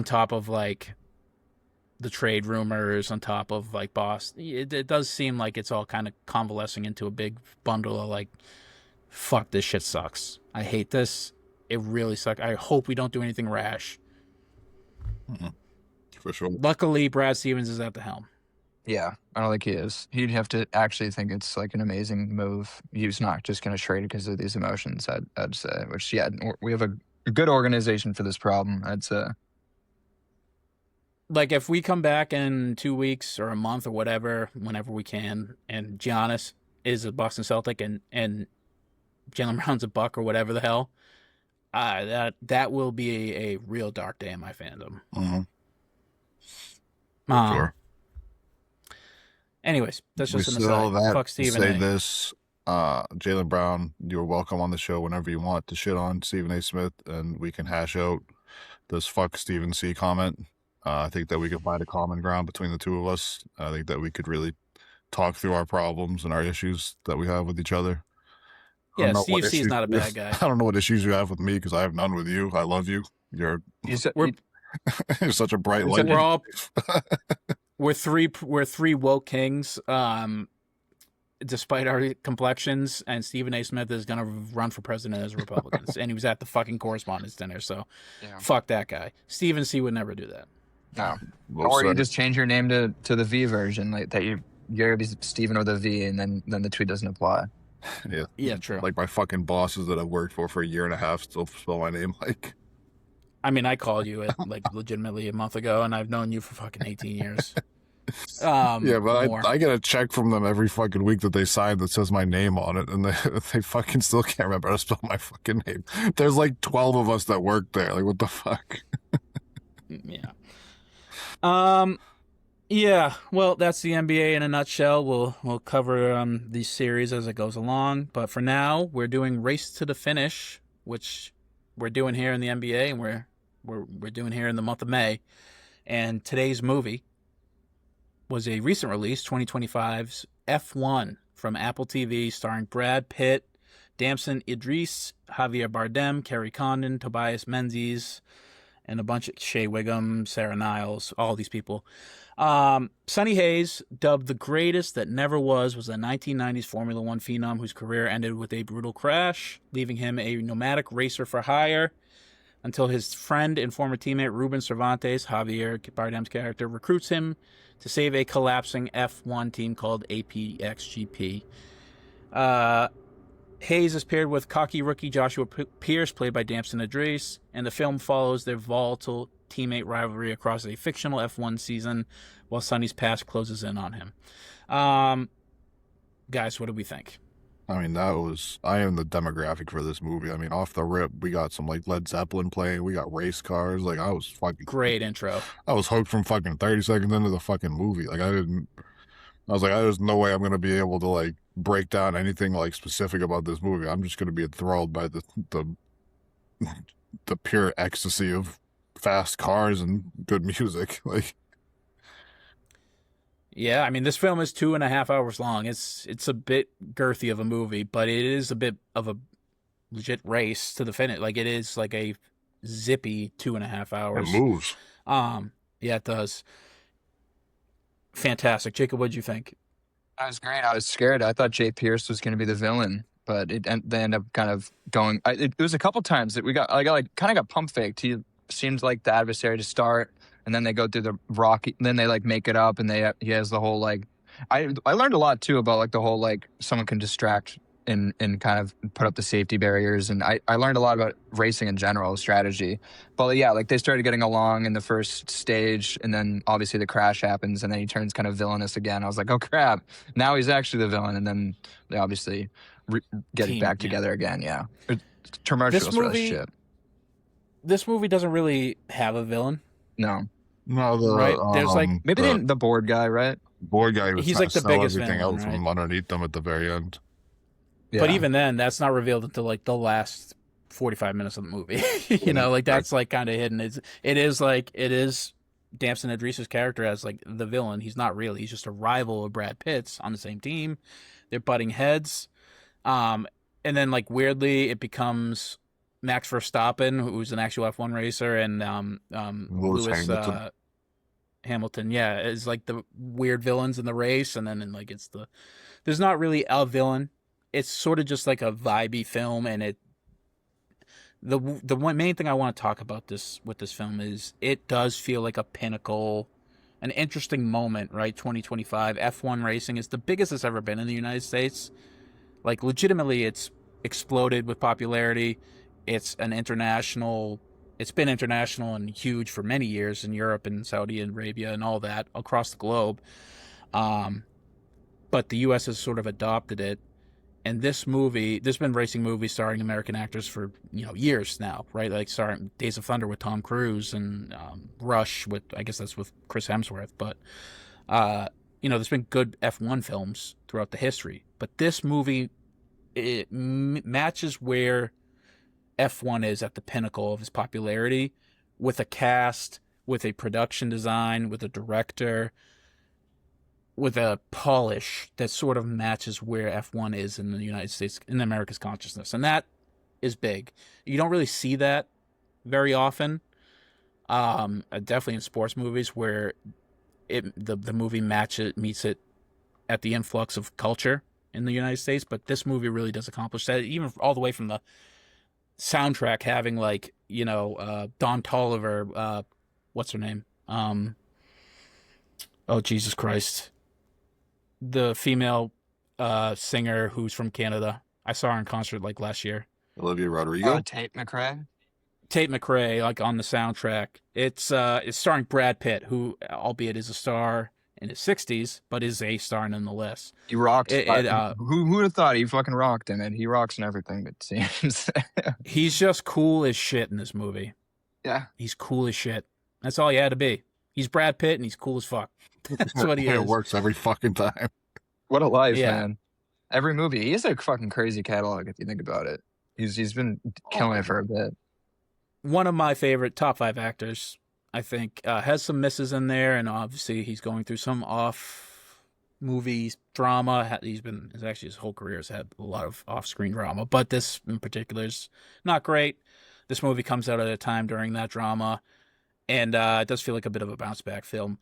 top of like the trade rumors, on top of like Boston, it does seem like it's all kind of convalescing into a big bundle of like, fuck, this shit sucks. I hate this. It really sucks. I hope we don't do anything rash. For sure. Luckily, Brad Stevens is at the helm. Yeah, I don't think he is. He'd have to actually think it's like an amazing move. He's not just going to trade because of these emotions, I'd say. Which, yeah, we have a good organization for this problem, I'd say. Like, if we come back in 2 weeks or a month or whatever, whenever we can, and Giannis is a Boston Celtic and Jalen Brown's a Buck or whatever the hell, that will be a real dark day in my fandom. Mm-hmm. Sure. Anyways, that's just an aside. Fuck Stephen A. Say this, Jalen Brown, you're welcome on the show whenever you want to shit on Stephen A. Smith, and we can hash out this fuck Stephen C. comment. I think that we can find a common ground between the two of us. I think that we could really talk through our problems and our issues that we have with each other. Yeah, Steve C is not a bad guy. I don't know what issues you have with me because I have none with you. I love you. You're such a bright light. We're three woke kings. Despite our complexions, and Stephen A. Smith is gonna run for president as Republicans, and he was at the fucking correspondence dinner. So, fuck that guy. Stephen C. would never do that. No, or you just change your name to the V version, like that. You're Stephen with a V, and then the tweet doesn't apply. Yeah, true. Like my fucking bosses that I've worked for a year and a half still spell my name like. I mean, I called you like legitimately a month ago, and I've known you for fucking 18 years. Yeah, but I get a check from them every fucking week that they sign that says my name on it, and they fucking still can't remember how to spell my fucking name. There's like 12 of us that work there. Like, what the fuck? Yeah. Yeah. Well, that's the NBA in a nutshell. We'll cover these series as it goes along, but for now, we're doing Race to the Finish, which we're doing here in the NBA, and we're doing here in the month of May. And today's movie was a recent release, 2025's F1 from Apple TV, starring Brad Pitt, Damson Idris, Javier Bardem, Kerry Condon, Tobias Menzies, and a bunch of Shea Wiggum, Sarah Niles, all these people. Sonny Hayes, dubbed the greatest that never was a 1990s Formula One phenom whose career ended with a brutal crash, leaving him a nomadic racer for hire until his friend and former teammate Ruben Cervantes, Javier Bardem's character, recruits him to save a collapsing F1 team called APXGP. Hayes is paired with cocky rookie Joshua Pierce, played by Damson Idris, and the film follows their volatile teammate rivalry across a fictional F1 season while Sonny's past closes in on him. Guys, what do we think? I mean, I am the demographic for this movie. I mean, off the rip, we got some like Led Zeppelin playing. We got race cars. Like, I was fucking great intro. I was hooked from fucking 30 seconds into the fucking movie. Like, I was like, there's no way I'm gonna be able to like break down anything like specific about this movie. I'm just gonna be enthralled by the pure ecstasy of fast cars and good music. Like, Yeah, I mean, this film is 2.5 hours long. It's a bit girthy of a movie, but it is a bit of a legit race to the finish. Like it is like a zippy 2.5 it hours. moves. Yeah, it does. Fantastic, Jacob. What'd you think? That was great. I was scared. I thought Jay Pierce was going to be the villain, but they end up kind of going. It was a couple times that I got like kind of got pump faked. He seemed like the adversary to start, and then they go through the rocky. Then they like make it up, and he has the whole like. I learned a lot too about like the whole like someone can distract and kind of put up the safety barriers, and I learned a lot about racing in general, strategy. But yeah, like they started getting along in the first stage, and then obviously the crash happens, and then he turns kind of villainous again. I was like, oh crap, now he's actually the villain, and then they obviously get it back together again. Yeah, tumultuous relationship. This movie doesn't really have a villain. No, right? There's like maybe the board guy, right? Board guy was he's like the biggest everything villain, else right? from underneath them at the very end. Yeah. But even then, that's not revealed until like the last 45 minutes of the movie. You know, like that's like kind of hidden. It is Damson Idris's character as like the villain. He's not really. He's just a rival of Brad Pitt's on the same team. They're butting heads. And then like weirdly, it becomes Max Verstappen, who's an actual F1 racer, and Lewis Hamilton. Yeah, is like the weird villains in the race, and then like there's not really a villain. It's sort of just like a vibey film, and the one main thing I want to talk about with this film is it does feel like a pinnacle, an interesting moment, right? 2025 F1 racing is the biggest it's ever been in the United States. Like legitimately, it's exploded with popularity. It's been international and huge for many years in Europe and Saudi Arabia and all that across the globe. But the U.S. has sort of adopted it. And this movie, there's been racing movies starring American actors for years now, right? Like starring Days of Thunder with Tom Cruise and Rush with, I guess that's with Chris Hemsworth. But there's been good F1 films throughout the history. But this movie, it matches where F1 is at the pinnacle of its popularity, with a cast, with a production design, with a director, with a polish that sort of matches where F1 is in the United States, in America's consciousness. And that is big. You don't really see that very often. Definitely in sports movies where the movie meets it at the influx of culture in the United States. But this movie really does accomplish that, even all the way from the soundtrack having like, Don Toliver, what's her name? Oh, Jesus Christ. The female singer who's from Canada. I saw her in concert like last year. Olivia Rodrigo. Tate McRae. Tate McRae, like on the soundtrack. It's starring Brad Pitt, who, albeit is a star in his 60s, but is a star nonetheless. He rocked. Who would have thought he fucking rocked in it? He rocks in everything, it seems. He's just cool as shit in this movie. Yeah. He's cool as shit. That's all he had to be. He's Brad Pitt, and he's cool as fuck. That's what he is. It works every fucking time. What a life, man. Every movie. He has a fucking crazy catalog, if you think about it. He's been killing it for a bit. One of my favorite top 5 actors, I think, has some misses in there, and obviously he's going through some off-movie drama. His whole career has had a lot of off-screen drama, but this in particular is not great. This movie comes out at a time during that drama, and it does feel like a bit of a bounce-back film.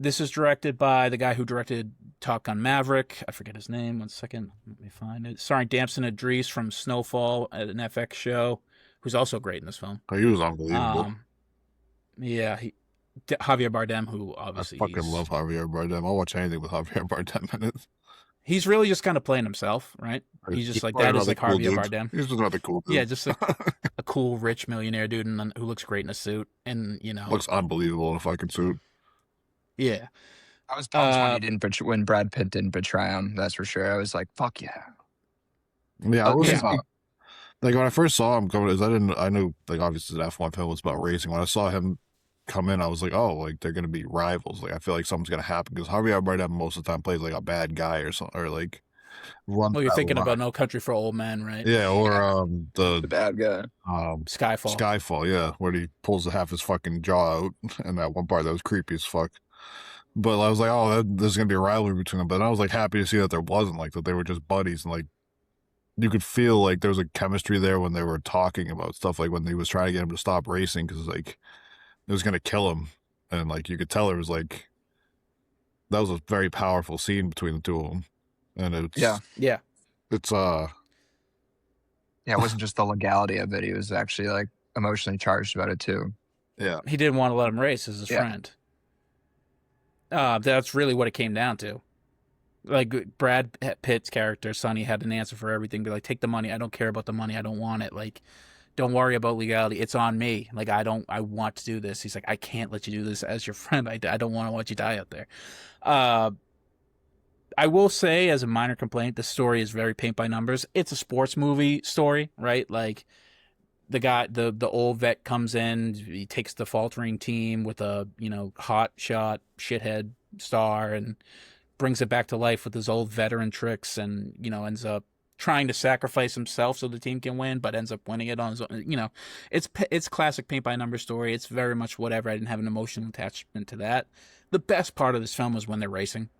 This is directed by the guy who directed Top Gun Maverick. I forget his name. 1 second. Let me find it. Starring Damson Idris from Snowfall, an FX show, who's also great in this film. Oh, he was unbelievable. Javier Bardem, who obviously I fucking love Javier Bardem. I'll watch anything with Javier Bardem in it. He's really just kind of playing himself, right? He's just like, that is like Javier Bardem. He's just another cool dude. Yeah, just a cool, rich millionaire dude who looks great in a suit. And, looks unbelievable in a fucking suit. Yeah. I was pumped when Brad Pitt didn't betray him, that's for sure. I was like, fuck yeah. Yeah, I was like when I first saw him coming, I knew like obviously that F1 film was about racing. When I saw him come in, I was like, oh, like they're gonna be rivals. Like I feel like something's gonna happen because Javier Bardem most of the time plays like a bad guy or something, or like runs Well, you're that thinking line. about No Country for Old Men, right? Yeah, or The bad guy. Skyfall. Skyfall, yeah, where he pulls half his fucking jaw out, and that one part that was creepy as fuck. But I was like, oh, there's gonna be a rivalry between them. But I was like happy to see that there wasn't, like that they were just buddies, and like you could feel like there was a chemistry there when they were talking about stuff, like when he was trying to get him to stop racing because like it was gonna kill him, and like you could tell it was like that was a very powerful scene between the two of them, and it's Yeah. it's Yeah, it wasn't just the legality of it. He was actually like emotionally charged about it too. yeah. He didn't want to let him race as his Yeah. friend. That's really what it came down to. Like Brad Pitt's character, Sonny, had an answer for everything. Be like, take the money. I don't care about the money. I don't want it. Like, don't worry about legality. It's on me. Like, I want to do this. He's like, I can't let you do this as your friend. I don't want to watch you die out there. I will say, as a minor complaint, the story is very paint by numbers. It's a sports movie story, right? Like, the guy, the old vet comes in, he takes the faltering team with a, hot shot shithead star and brings it back to life with his old veteran tricks, and ends up trying to sacrifice himself so the team can win, but ends up winning it on his own. It's classic paint by numbers story. It's very much whatever. I didn't have an emotional attachment to that. The best part of this film was when they're racing.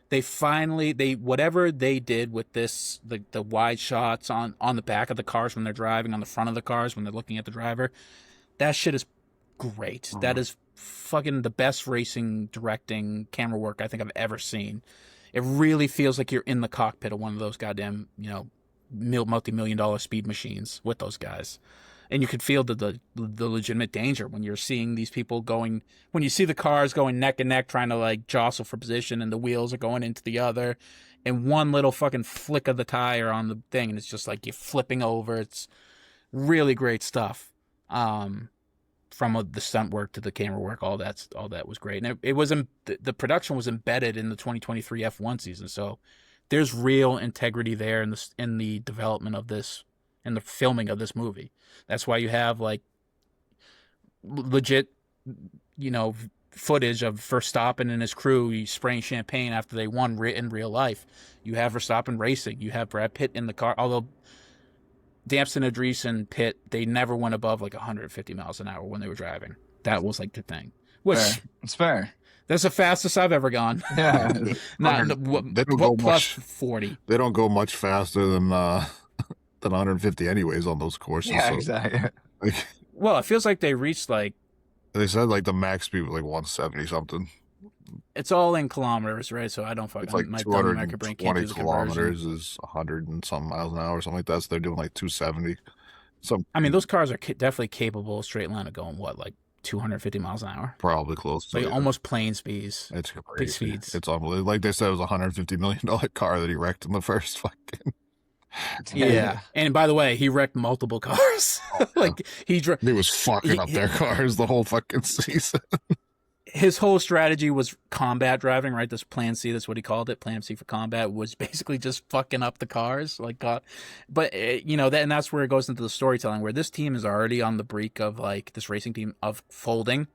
Whatever they did with this, the wide shots on the back of the cars when they're driving, on the front of the cars when they're looking at the driver, that shit is great. Mm-hmm. That is fucking the best racing directing camera work I think I've ever seen. It really feels like you're in the cockpit of one of those goddamn, multi-million-dollar speed machines with those guys. And you could feel the legitimate danger when you're seeing these people when you see the cars going neck and neck trying to like jostle for position, and the wheels are going into the other, and one little fucking flick of the tire on the thing, and it's just like you're flipping over. It's really great stuff. From the stunt work to the camera work, all that was great. And it was the production was embedded in the 2023 F1 season, so there's real integrity there in the development of this, in the filming of this movie. That's why you have like legit, footage of Verstappen and his crew spraying champagne after they won in real life. You have Verstappen racing. You have Brad Pitt in the car, although Damson Idris and Pitt, they never went above like 150 miles an hour when they were driving. That was like the thing. Which it's fair. That's the fastest I've ever gone. Yeah. They don't go plus much, 40. They don't go much faster than 150 anyways on those courses. Yeah, so, exactly. like, Well, it feels like they reached like, they said like the max speed was like 170 something. it's all in kilometers, right? So I don't fucking, It's like my dumb American brain can't do 220 the kilometers conversion. is 100 and some miles an hour or something like that. So they're doing like 270. So I mean, those cars are definitely capable of straight line of going, what, like 250 miles an hour? probably close to Like it. almost plane speeds. It's big crazy. speeds. It's unbelievable. Like they said, it was $150 million car that he wrecked in the first fucking. Yeah. And by the way, he wrecked multiple cars. Like He was fucking up their cars the whole fucking season. His whole strategy was combat driving, right? This Plan C, that's what he called it. Plan C for combat was basically just fucking up the cars, like God. But and that's where it goes into the storytelling, where this team is already on the brink of like this racing team of folding,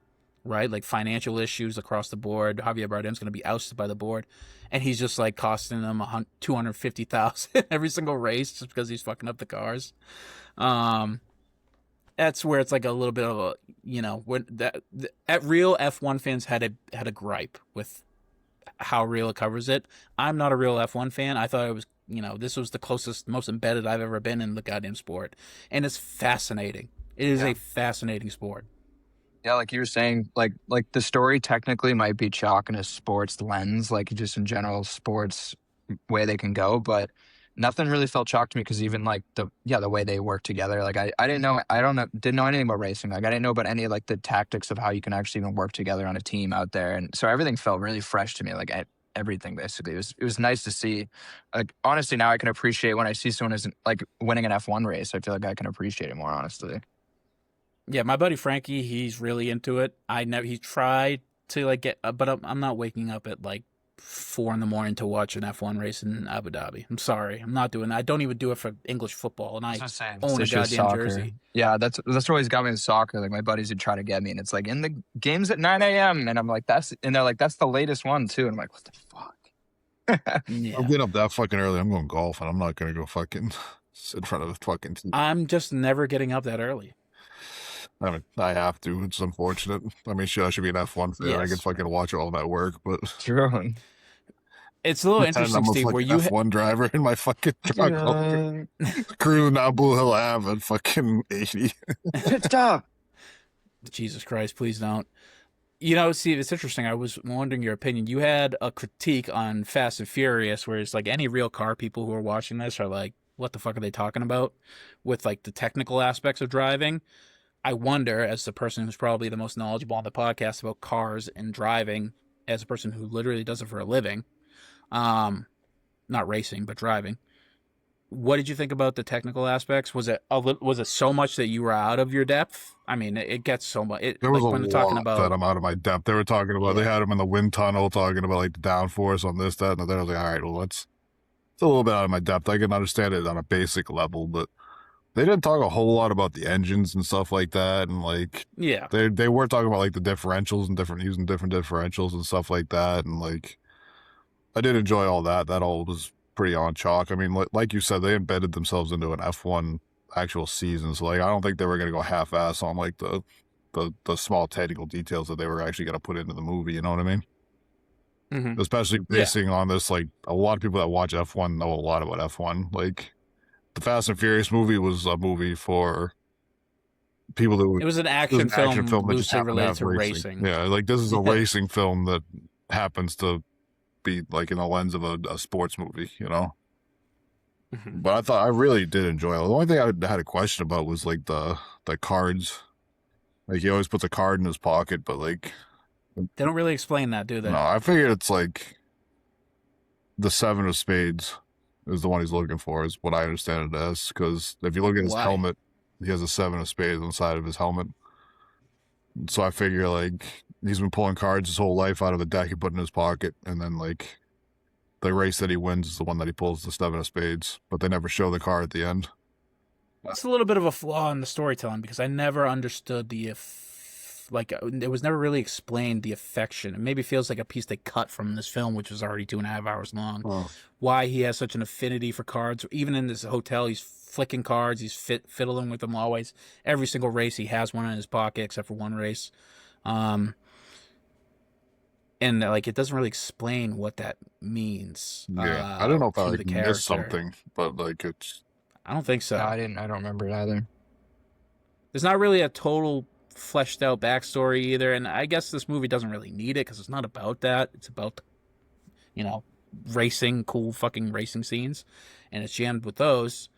right? Like financial issues across the board. Javier Bardem's going to be ousted by the board, and he's just like costing them $250,000 every single race just because he's fucking up the cars. That's where it's like a little bit of a, when at real F1 fans had a gripe with how real it covers it. I'm not a real F1 fan. I thought it was, this was the closest, most embedded I've ever been in the goddamn sport, and it's fascinating. It is a fascinating sport. Yeah, like you were saying, like the story technically might be chalk in a sports lens, like just in general sports way they can go, but nothing really felt chalk to me because even like the way they work together, like I didn't know anything about racing. Like I didn't know about any of like the tactics of how you can actually even work together on a team out there, and so everything felt really fresh to me. Like everything basically, it was nice to see. Like honestly, now I can appreciate when I see someone is like winning an F1 race. I feel like I can appreciate it more honestly. Yeah, my buddy Frankie, he's really into it. He tried to like get, but I'm not waking up at like 4 a.m. to watch an F1 race in Abu Dhabi. I'm sorry, I'm not doing that. I don't even do it for English football, and I own a goddamn jersey. Yeah, that's always got me in soccer. Like my buddies would try to get me, and it's like in the games at 9 a.m. and I'm like, they're like, that's the latest one too, and I'm like, what the fuck? Yeah. I'm getting up that fucking early. I'm going golf, and I'm not gonna go fucking sit in front of a fucking TV. I'm just never getting up that early. I mean, I have to. It's unfortunate. I mean, shit, I should be an F1 fan. Yes. I could fucking watch all that work, but True. It's a little interesting, I'm a Steve, where you F1 driver in my fucking truck, cruising down Blue Hill Ave at fucking 80. Stop. Jesus Christ, please don't. You know, see, it's interesting. I was wondering your opinion. You had a critique on Fast and Furious, where it's like any real car people who are watching this are like, what the fuck are they talking about with like the technical aspects of driving? I wonder, as the person who's probably the most knowledgeable on the podcast about cars and driving, as a person who literally does it for a living, not racing, but driving, what did you think about the technical aspects? Was it so much that you were out of your depth? I mean, it gets so much. There was like, a when they're lot talking about that I'm out of my depth. They were talking about, they had him in the wind tunnel talking about like the downforce on this, that, and that. I was like, all right, well, it's a little bit out of my depth. I can understand it on a basic level, but they didn't talk a whole lot about the engines and stuff like that. And like, yeah, they were talking about like the differentials and using different differentials and stuff like that. And like, I did enjoy all that. That all was pretty on chalk. I mean, like you said, they embedded themselves into an F1 actual season. So like, I don't think they were going to go half-ass on like the small technical details that they were actually going to put into the movie. You know what I mean? mm-hmm. Especially basing on this, like a lot of people that watch F1 know a lot about F1. Like the Fast and Furious movie was a movie for people that It was an action film that just loosely happened related have to racing. Yeah, like this is a racing film that happens to be like in the lens of a sports movie, you know. Mm-hmm. But I really did enjoy it. The only thing I had a question about was like the cards. Like he always puts a card in his pocket, but like they don't really explain that, do they? No, I figured it's like the 7 of spades is the one he's looking for, is what I understand it as. Because if you look at his helmet, he has a 7 of spades on the side of his helmet. So I figure like he's been pulling cards his whole life out of a deck he put in his pocket, and then like the race that he wins is the one that he pulls the 7 of spades, but they never show the card at the end. It's a little bit of a flaw in the storytelling because I never understood it was never really explained the affection. It maybe feels like a piece they cut from this film, which was already 2.5 hours long. Oh. Why he has such an affinity for cards. Even in this hotel, he's flicking cards. He's fiddling with them always. Every single race, he has one in his pocket, except for one race. And like, it doesn't really explain what that means. Yeah, I don't know if I like missed something, but like it's. I don't think so. No, I don't remember it either. There's not really a total fleshed out backstory either, and I guess this movie doesn't really need it because it's not about that. It's about, racing, cool fucking racing scenes, and it's jammed with those.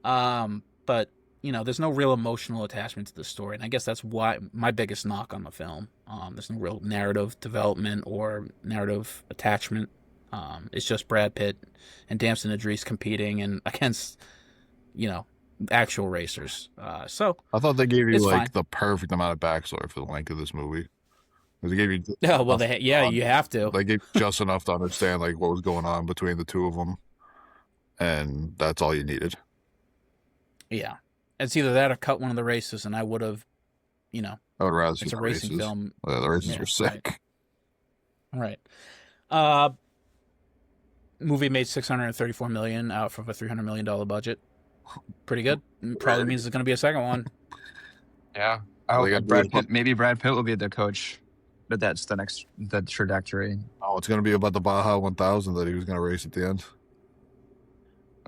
But there's no real emotional attachment to the story, and I guess that's why my biggest knock on the film. There's no real narrative development or narrative attachment. It's just Brad Pitt and Damson Idris competing and against, actual racers. So I thought they gave you like fine. the perfect amount of backstory for the length of this movie. They gave you you have to. They gave just enough to understand like what was going on between the two of them, and that's all you needed. Yeah, it's either that or cut one of the races, and I would have, I would rather see it's a the racing races. film. Yeah, the races were sick. Right. Movie made $634 million out of a $300 million budget. Pretty good. Probably means there's going to be a second one. Yeah. Maybe Brad Pitt will be the coach, but that's the trajectory. Oh, it's going to be about the Baja 1000 that he was going to race at the end.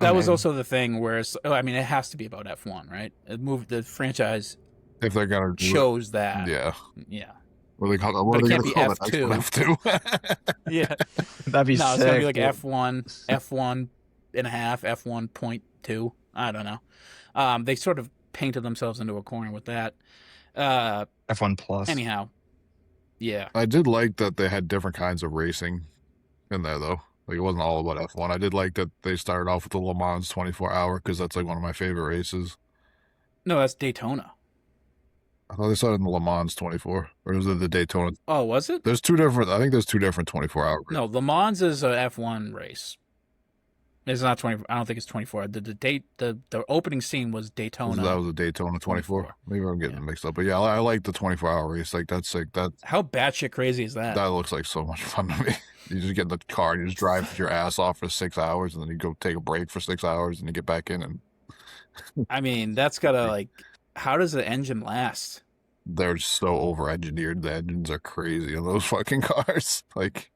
That was also the thing where it has to be about F1, right? The franchise, if they're going to shows that. Yeah. Yeah. What are they But going it to can't be call F2. F2. Yeah. That'd be sick. No, it's going to be like F1, F1 and a half, F1.2. I don't know. They sort of painted themselves into a corner with that. F1 Plus. Anyhow. Yeah. I did like that they had different kinds of racing in there, though. Like, it wasn't all about F1. I did like that they started off with the Le Mans 24-hour because that's like one of my favorite races. No, that's Daytona. I thought they saw it in the Le Mans 24, or was it the Daytona? Oh, was it? There's two different. I think there's two different 24-hour. No, Le Mans is a F1 race. It's not 20. I don't think it's 24. The opening scene was Daytona. That was a Daytona 24. Maybe I'm getting mixed up, but yeah, I like the 24-hour race. Like that. How batshit crazy is that? That looks like so much fun to me. You just get in the car and you just drive your ass off for 6 hours, and then you go take a break for 6 hours, and you get back in. And I mean, that's gotta like. How does the engine last? They're so over-engineered. The engines are crazy in those fucking cars. Like.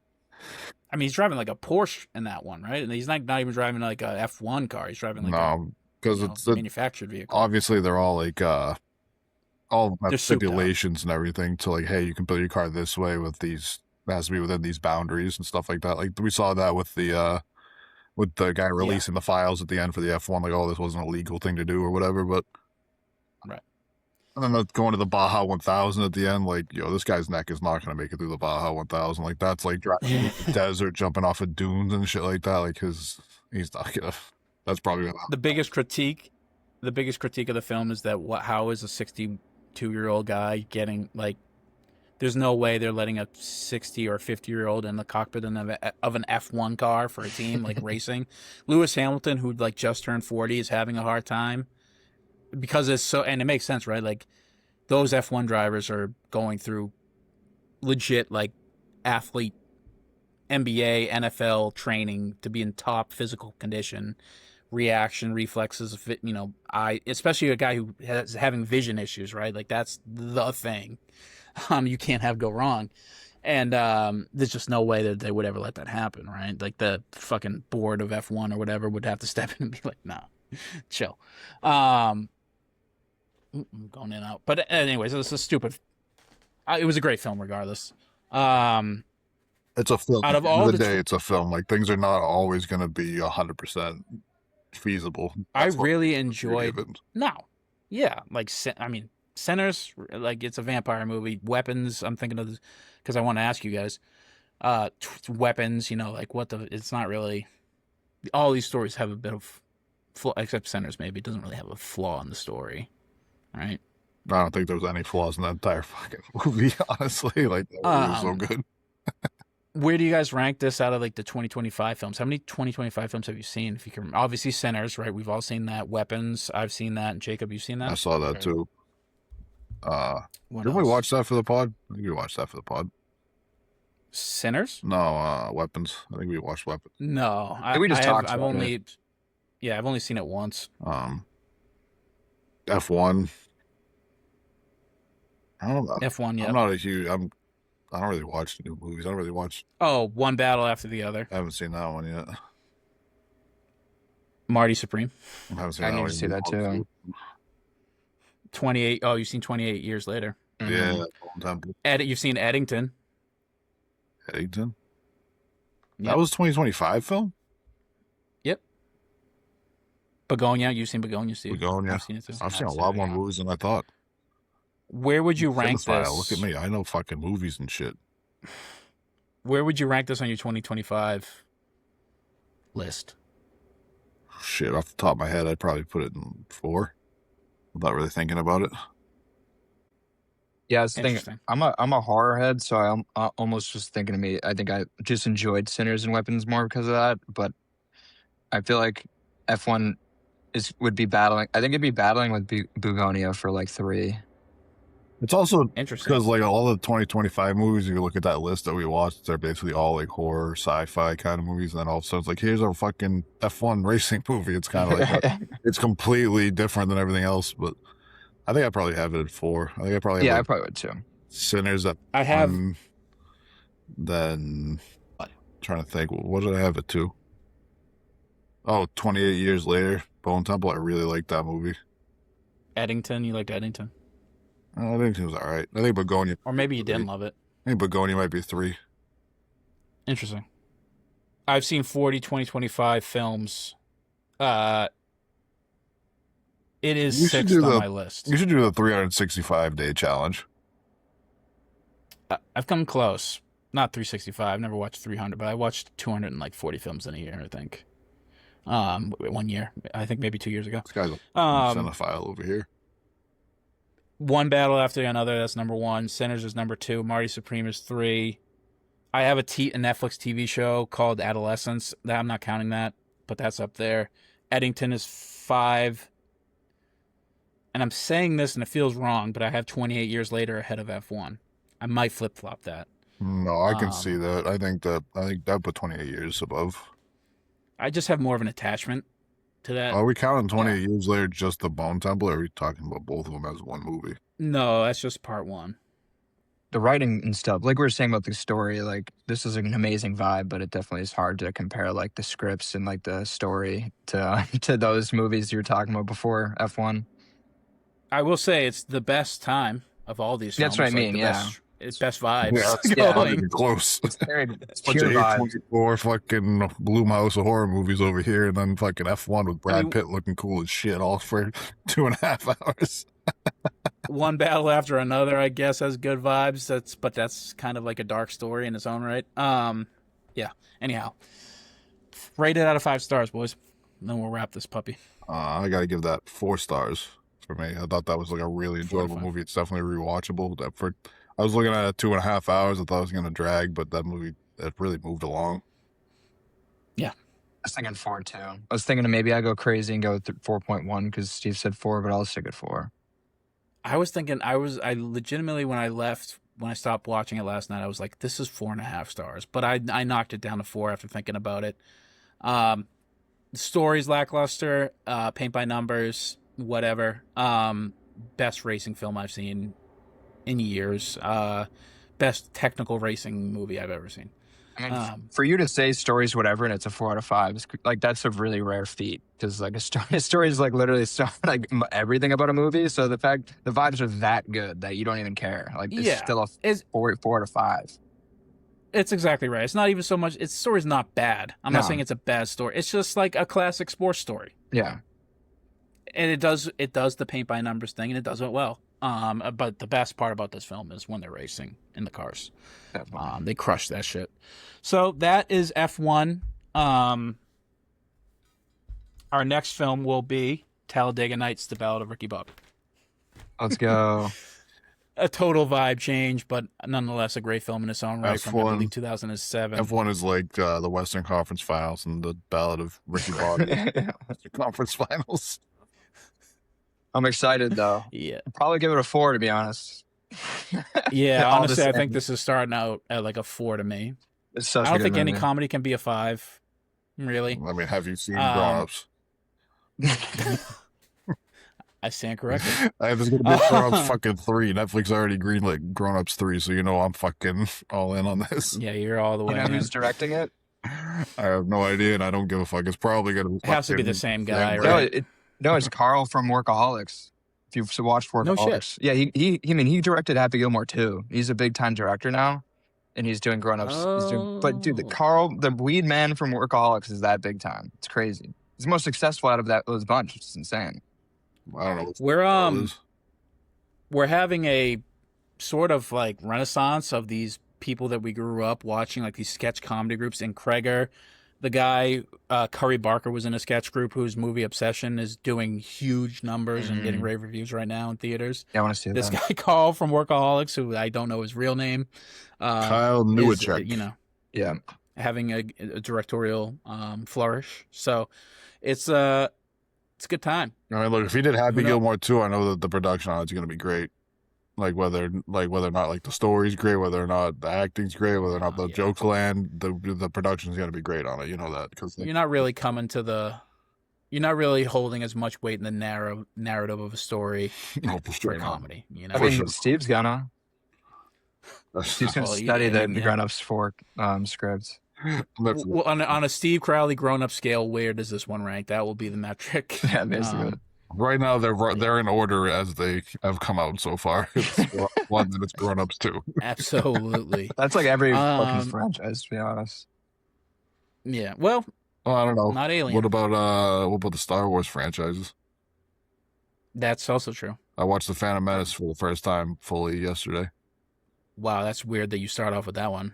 I mean, he's driving like a Porsche in that one, right? And he's not even driving like a F1 car. He's driving like because it's a manufactured vehicle. Obviously, they're all like all They're stipulations and everything to like, hey, you can build your car this way with these. It has to be within these boundaries and stuff like that. Like we saw that with the guy releasing the files at the end for the F1. Like, oh, this wasn't a legal thing to do or whatever, but. Right. And then going to the Baja 1000 at the end, like, this guy's neck is not going to make it through the Baja 1000. Like, that's like driving in the desert, jumping off of dunes and shit like that. Like, he's not going to. That's probably the biggest critique. The biggest critique of the film is that how is a 62-year-old guy getting like? There's no way they're letting a 60 or 50-year-old in the cockpit of an F1 car for a team like racing. Lewis Hamilton, who like just turned 40, is having a hard time. Because it's so, and it makes sense, right? Like, those F1 drivers are going through legit, like, athlete, NBA, NFL training to be in top physical condition, reaction, reflexes, especially a guy who has having vision issues, right? Like, that's the thing. You can't have go wrong. And there's just no way that they would ever let that happen, right? Like, the fucking board of F1 or whatever would have to step in and be like, no, chill. Going in and out, but anyways, it was a stupid. It was a great film, regardless. It's a film. Out of all the day, it's a film. Like things are not always going to be 100% feasible. I really enjoyed. Yeah, like I mean, Sinners. Like it's a vampire movie. Weapons. I'm thinking of because I want to ask you guys. Weapons. Like what the? It's not really. All these stories have a bit of flaw, except Sinners. Maybe it doesn't really have a flaw in the story. Right. I don't think there was any flaws in that entire fucking movie, honestly. Like, that movie was so good. Where do you guys rank this out of, like, the 2025 films? How many 2025 films have you seen? If you can, obviously, Sinners, right? We've all seen that. Weapons, I've seen that. And Jacob, you've seen that? I saw that, too. Didn't we watch that for the pod? I think we watched that for the pod. Sinners? No, Weapons. I think we watched Weapons. No. We just talked I've about only... it. Yeah, I've only seen it once. F1. I don't know. F1, yeah. I'm not a huge. I don't really watch new movies. I don't really watch. Oh, one battle after the other. I haven't seen that one yet. Marty Supreme. I haven't seen I that need one to see that too. 28. Oh, you've seen 28 years later. Yeah, Temple. You've seen Eddington. Eddington. Yep. That was 2025 film. Yep. Begonia. You've seen Begonia, Steve. Begonia. I've seen it too. I've seen a lot more movies than I thought. Where would you rank this? Look at me. I know fucking movies and shit. Where would you rank this on your 2025 list? Shit, off the top of my head, I'd probably put it in 4. Without really thinking about it. Yeah, I was thinking, I'm a horror head, so I'm almost just thinking of me. I think I just enjoyed Sinners and Weapons more because of that, but I feel like F1 would be battling. I think it'd be battling with Begonia for like 3. It's also interesting because like all the 2025 movies, if you look at that list that we watched, they're basically all like horror, sci-fi kind of movies, and then all of a sudden it's like, here's a fucking F1 racing movie. It's kind of like it's completely different than everything else, but I think I probably have it at 4. I think I probably have I probably would too. Sinners at I have 1, then I'm trying to think, what did I have it to? Oh, 28 years later, Bone Temple. I really like that movie. Eddington. You liked Eddington? I think it was all right. I think Begonia. Or maybe you didn't love it. I think Begonia might be 3. Interesting. I've seen 40 2025 films. It is 6th on my list. You should do the 365-day challenge. I've come close. Not 365. I've never watched 300, but I watched 240 films in a year, I think. 1 year. I think maybe 2 years ago. This guy's a cinephile over here. One Battle After Another, that's number 1. Sinners is number 2. Marty Supreme is 3. I have a Netflix TV show called Adolescence. I'm not counting that, but that's up there. Eddington is 5. And I'm saying this and it feels wrong, but I have 28 Years Later ahead of F1. I might flip-flop that. No, I can see that. I think that put 28 years above. I just have more of an attachment to that. Are we counting 28 Years Later just the Bone Temple, or are we talking about both of them as one movie? No, that's just part 1. The writing and stuff, like we were saying about the story, like this is an amazing vibe, but it definitely is hard to compare like the scripts and like the story to those movies you were talking about before F1. I will say it's the best time of all these films. That's what I mean, It's best vibes. Yeah, not even close. It's very Bunch pure of vibes. A24 fucking Blumhouse of horror movies over here, and then fucking F1 with Brad Pitt looking cool as shit, all for 2.5 hours. One Battle After Another, I guess, has good vibes. That's kind of like a dark story in its own right. Yeah. Anyhow, rate it out of 5 stars, boys. And then we'll wrap this puppy. I gotta give that 4 stars for me. I thought that was like a really enjoyable movie. It's definitely rewatchable. I was looking at it 2.5 hours. I thought it was gonna drag, but that movie it really moved along. Yeah. I was thinking 4 too. I was thinking maybe I go crazy and go with 4.1 because Steve said 4, but I'll stick at 4. I was thinking, I legitimately, when I stopped watching it last night, I was like, this is 4.5 stars. But I knocked it down to 4 after thinking about it. The story's lackluster, paint by numbers, whatever. Best racing film I've seen in years. Best technical racing movie I've ever seen. I mean, for you to say stories whatever and it's a 4 out of 5, it's, like that's a really rare feat because like a story is like literally like everything about a movie. So the fact the vibes are that good that you don't even care. Like it's still a 4 out of 5. It's exactly right. It's not even so much. Its story's not bad. I'm not saying it's a bad story. It's just like a classic sports story. Yeah, and it does the paint by numbers thing, and it does it well. But the best part about this film is when they're racing in the cars. They crush that shit. So that is F1. Our next film will be Talladega Nights: The Ballad of Ricky Bobby. Let's go. A total vibe change, but nonetheless a great film in its own right from, I believe, 2007. F1 is like the Western Conference Finals and the Ballad of Ricky Bobby. Western Conference Finals. I'm excited though. Yeah. I'll probably give it a 4 to be honest. Yeah, honestly, I think this is starting out at like a 4 to me. It's such I a don't good think any movie. comedy can be a 5. Really. I mean, have you seen Grown Ups? I stand corrected. There's gonna be Grown Ups fucking 3. Netflix already greenlit Grown Ups 3, so you know I'm fucking all in on this. Yeah, you're all the way. You know in. who's directing it? I have no idea, and I don't give a fuck. It's probably gonna be It has to be the same guy, No, right? no, it's Carl from Workaholics. If you've watched Workaholics, No shit. Yeah, he directed Happy Gilmore too. He's a big time director now, and he's doing Grown Ups. But dude, the weed man from Workaholics is that big time. It's crazy. He's the most successful out of those bunch. It's insane. I don't know. We're having a sort of like renaissance of these people that we grew up watching, like these sketch comedy groups. And Kreger, the guy, Curry Barker was in a sketch group whose movie Obsession is doing huge numbers and getting rave reviews right now in theaters. Yeah, I want to see this that. guy Carl from Workaholics, who I don't know his real name, Kyle Newacek. Yeah, having a directorial flourish. So it's a good time. I mean, look, if he did Happy Gilmore 2, I know that the production on it's gonna be great. Like whether or not like the story's great, whether or not the acting's great, whether or not the jokes land, the production's gonna be great on it. You know that because you're not really you're not really holding as much weight in the narrative of a story for comedy. You know, I mean, Steve's gonna study the Grown Ups 4 scripts. Well, on a Steve Crowley grown up scale, where does this one rank? That will be the metric. Yeah, basically. Right now, they're in order as they have come out so far. It's one, and it's Grown Ups 2. Absolutely. That's like every fucking franchise, to be honest. Yeah. Well, I don't know. Not Alien. What about the Star Wars franchises? That's also true. I watched The Phantom Menace for the first time fully yesterday. Wow, that's weird that you start off with that one.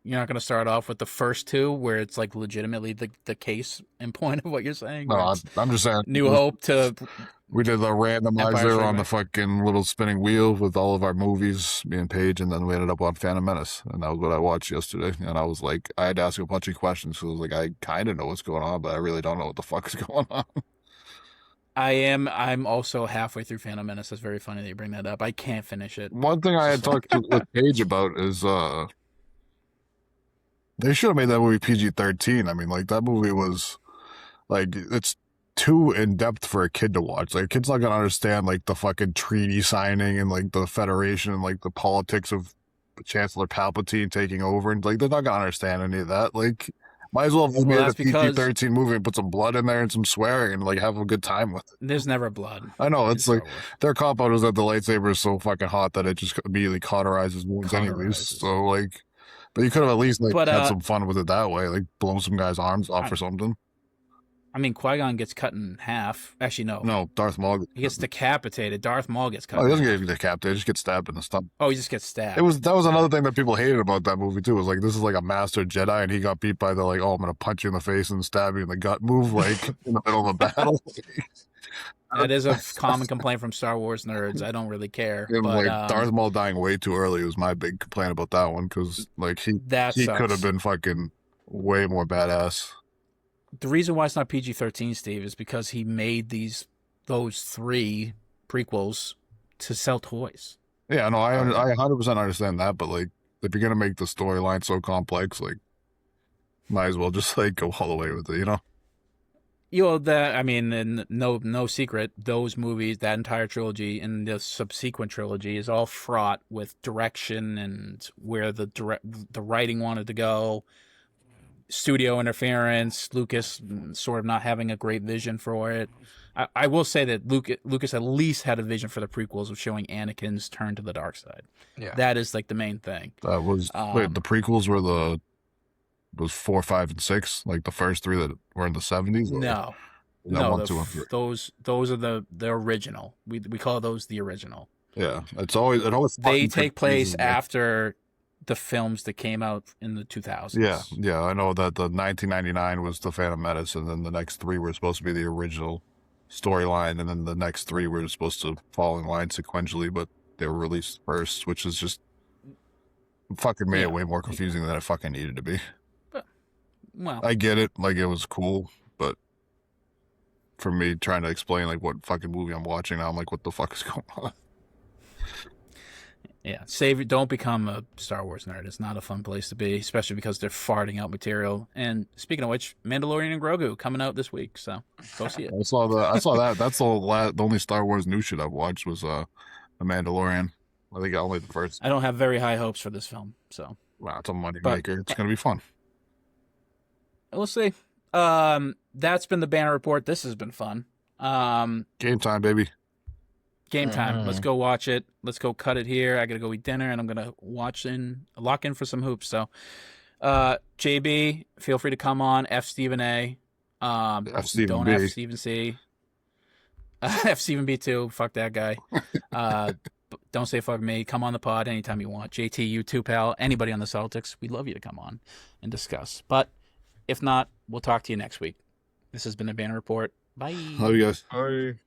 You're not going to start off with the first 2 where it's like legitimately the case and point of what you're saying? No, I'm just saying. New Hope to We did the Empire randomizer Strikes on the Back. fucking little spinning wheel with all of our movies, me and Paige, and then we ended up on Phantom Menace, and that was what I watched yesterday. And I was like, I had to ask a bunch of questions, so I was like, I kind of know what's going on, but I really don't know what the fuck is going on. I'm also halfway through Phantom Menace. That's very funny that you bring that up. I can't finish it. One thing I had talked with Paige about is they should have made that movie PG-13. I mean, like that movie was like it's too in depth for a kid to watch. Like a kid's not gonna understand like the fucking treaty signing and like the Federation and like the politics of Chancellor Palpatine taking over, and like they're not gonna understand any of that. Like might as well have made a that's because PG-13 movie and put some blood in there and some swearing and like have a good time with it. there's never blood. I know in it's Star like Wars. their cop out is that the lightsaber is so fucking hot that it just immediately cauterizes wounds anyways. Cauterizes. So like, but you could have at least like But, had some fun with it that way, like blow some guy's arms off or something. I mean, Qui-Gon gets cut in half. Actually, no. No, Darth Maul. He gets decapitated. Darth Maul gets cut. Oh, he in doesn't half. get decapitated. He just gets stabbed in the stomach. Oh, he just gets stabbed. That was another thing that people hated about that movie too. Was like this is like a master Jedi, and he got beat by the like, oh, I'm gonna punch you in the face and stab you in the gut move, like in the middle of a battle. That is a common complaint from Star Wars nerds. I don't really care. And But, like Darth Maul dying way too early was my big complaint about that one, because like he sucks. could have been fucking way more badass. The reason why it's not PG-13, Steve, is because he made those 3 prequels to sell toys. Yeah, no, I 100% understand that, but like if you're gonna make the storyline so complex, like might as well just like go all the way with it, you know? You know, that, I mean, and no secret, those movies, that entire trilogy and the subsequent trilogy is all fraught with direction and where the writing wanted to go, studio interference, Lucas sort of not having a great vision for it. I will say that Lucas at least had a vision for the prequels of showing Anakin's turn to the dark side. Yeah. That is like the main thing. That was wait, the prequels were was 4, 5, and 6, like the first 3 that were in the 70s? No, 1, 2, and 3. those are the original. We call those the original. Yeah, it always They take place confuses me. after the films that came out in the 2000s. Yeah, I know that the 1999 was the Phantom Menace, and then the next 3 were supposed to be the original storyline, and then the next 3 were supposed to fall in line sequentially, but they were released first, which is just fucking made it way more confusing than it fucking needed to be. Well, I get it, like it was cool, but for me trying to explain like what fucking movie I'm watching now, I'm like, what the fuck is going on? yeah, don't become a Star Wars nerd. It's not a fun place to be, especially because they're farting out material. And speaking of which, Mandalorian and Grogu coming out this week, so go see it. I saw that. That's the only Star Wars new shit I've watched was The Mandalorian. I think only the first. I don't have very high hopes for this film, so Wow, it's a money maker. It's gonna be fun. We'll see. That's been the Banner Report. This has been fun. Game time, baby. Game time. Let's go watch it. Let's go cut it here. I gotta go eat dinner, and I'm gonna lock in for some hoops. So, JB, feel free to come on. F Stephen A. F Stephen don't B. F Stephen C. F Stephen B too. Fuck that guy. Don't say fuck me. Come on the pod anytime you want. JT, you too, pal. Anybody on the Celtics, we'd love you to come on and discuss. But if not, we'll talk to you next week. This has been the Banner Report. Bye. Love you guys. Bye.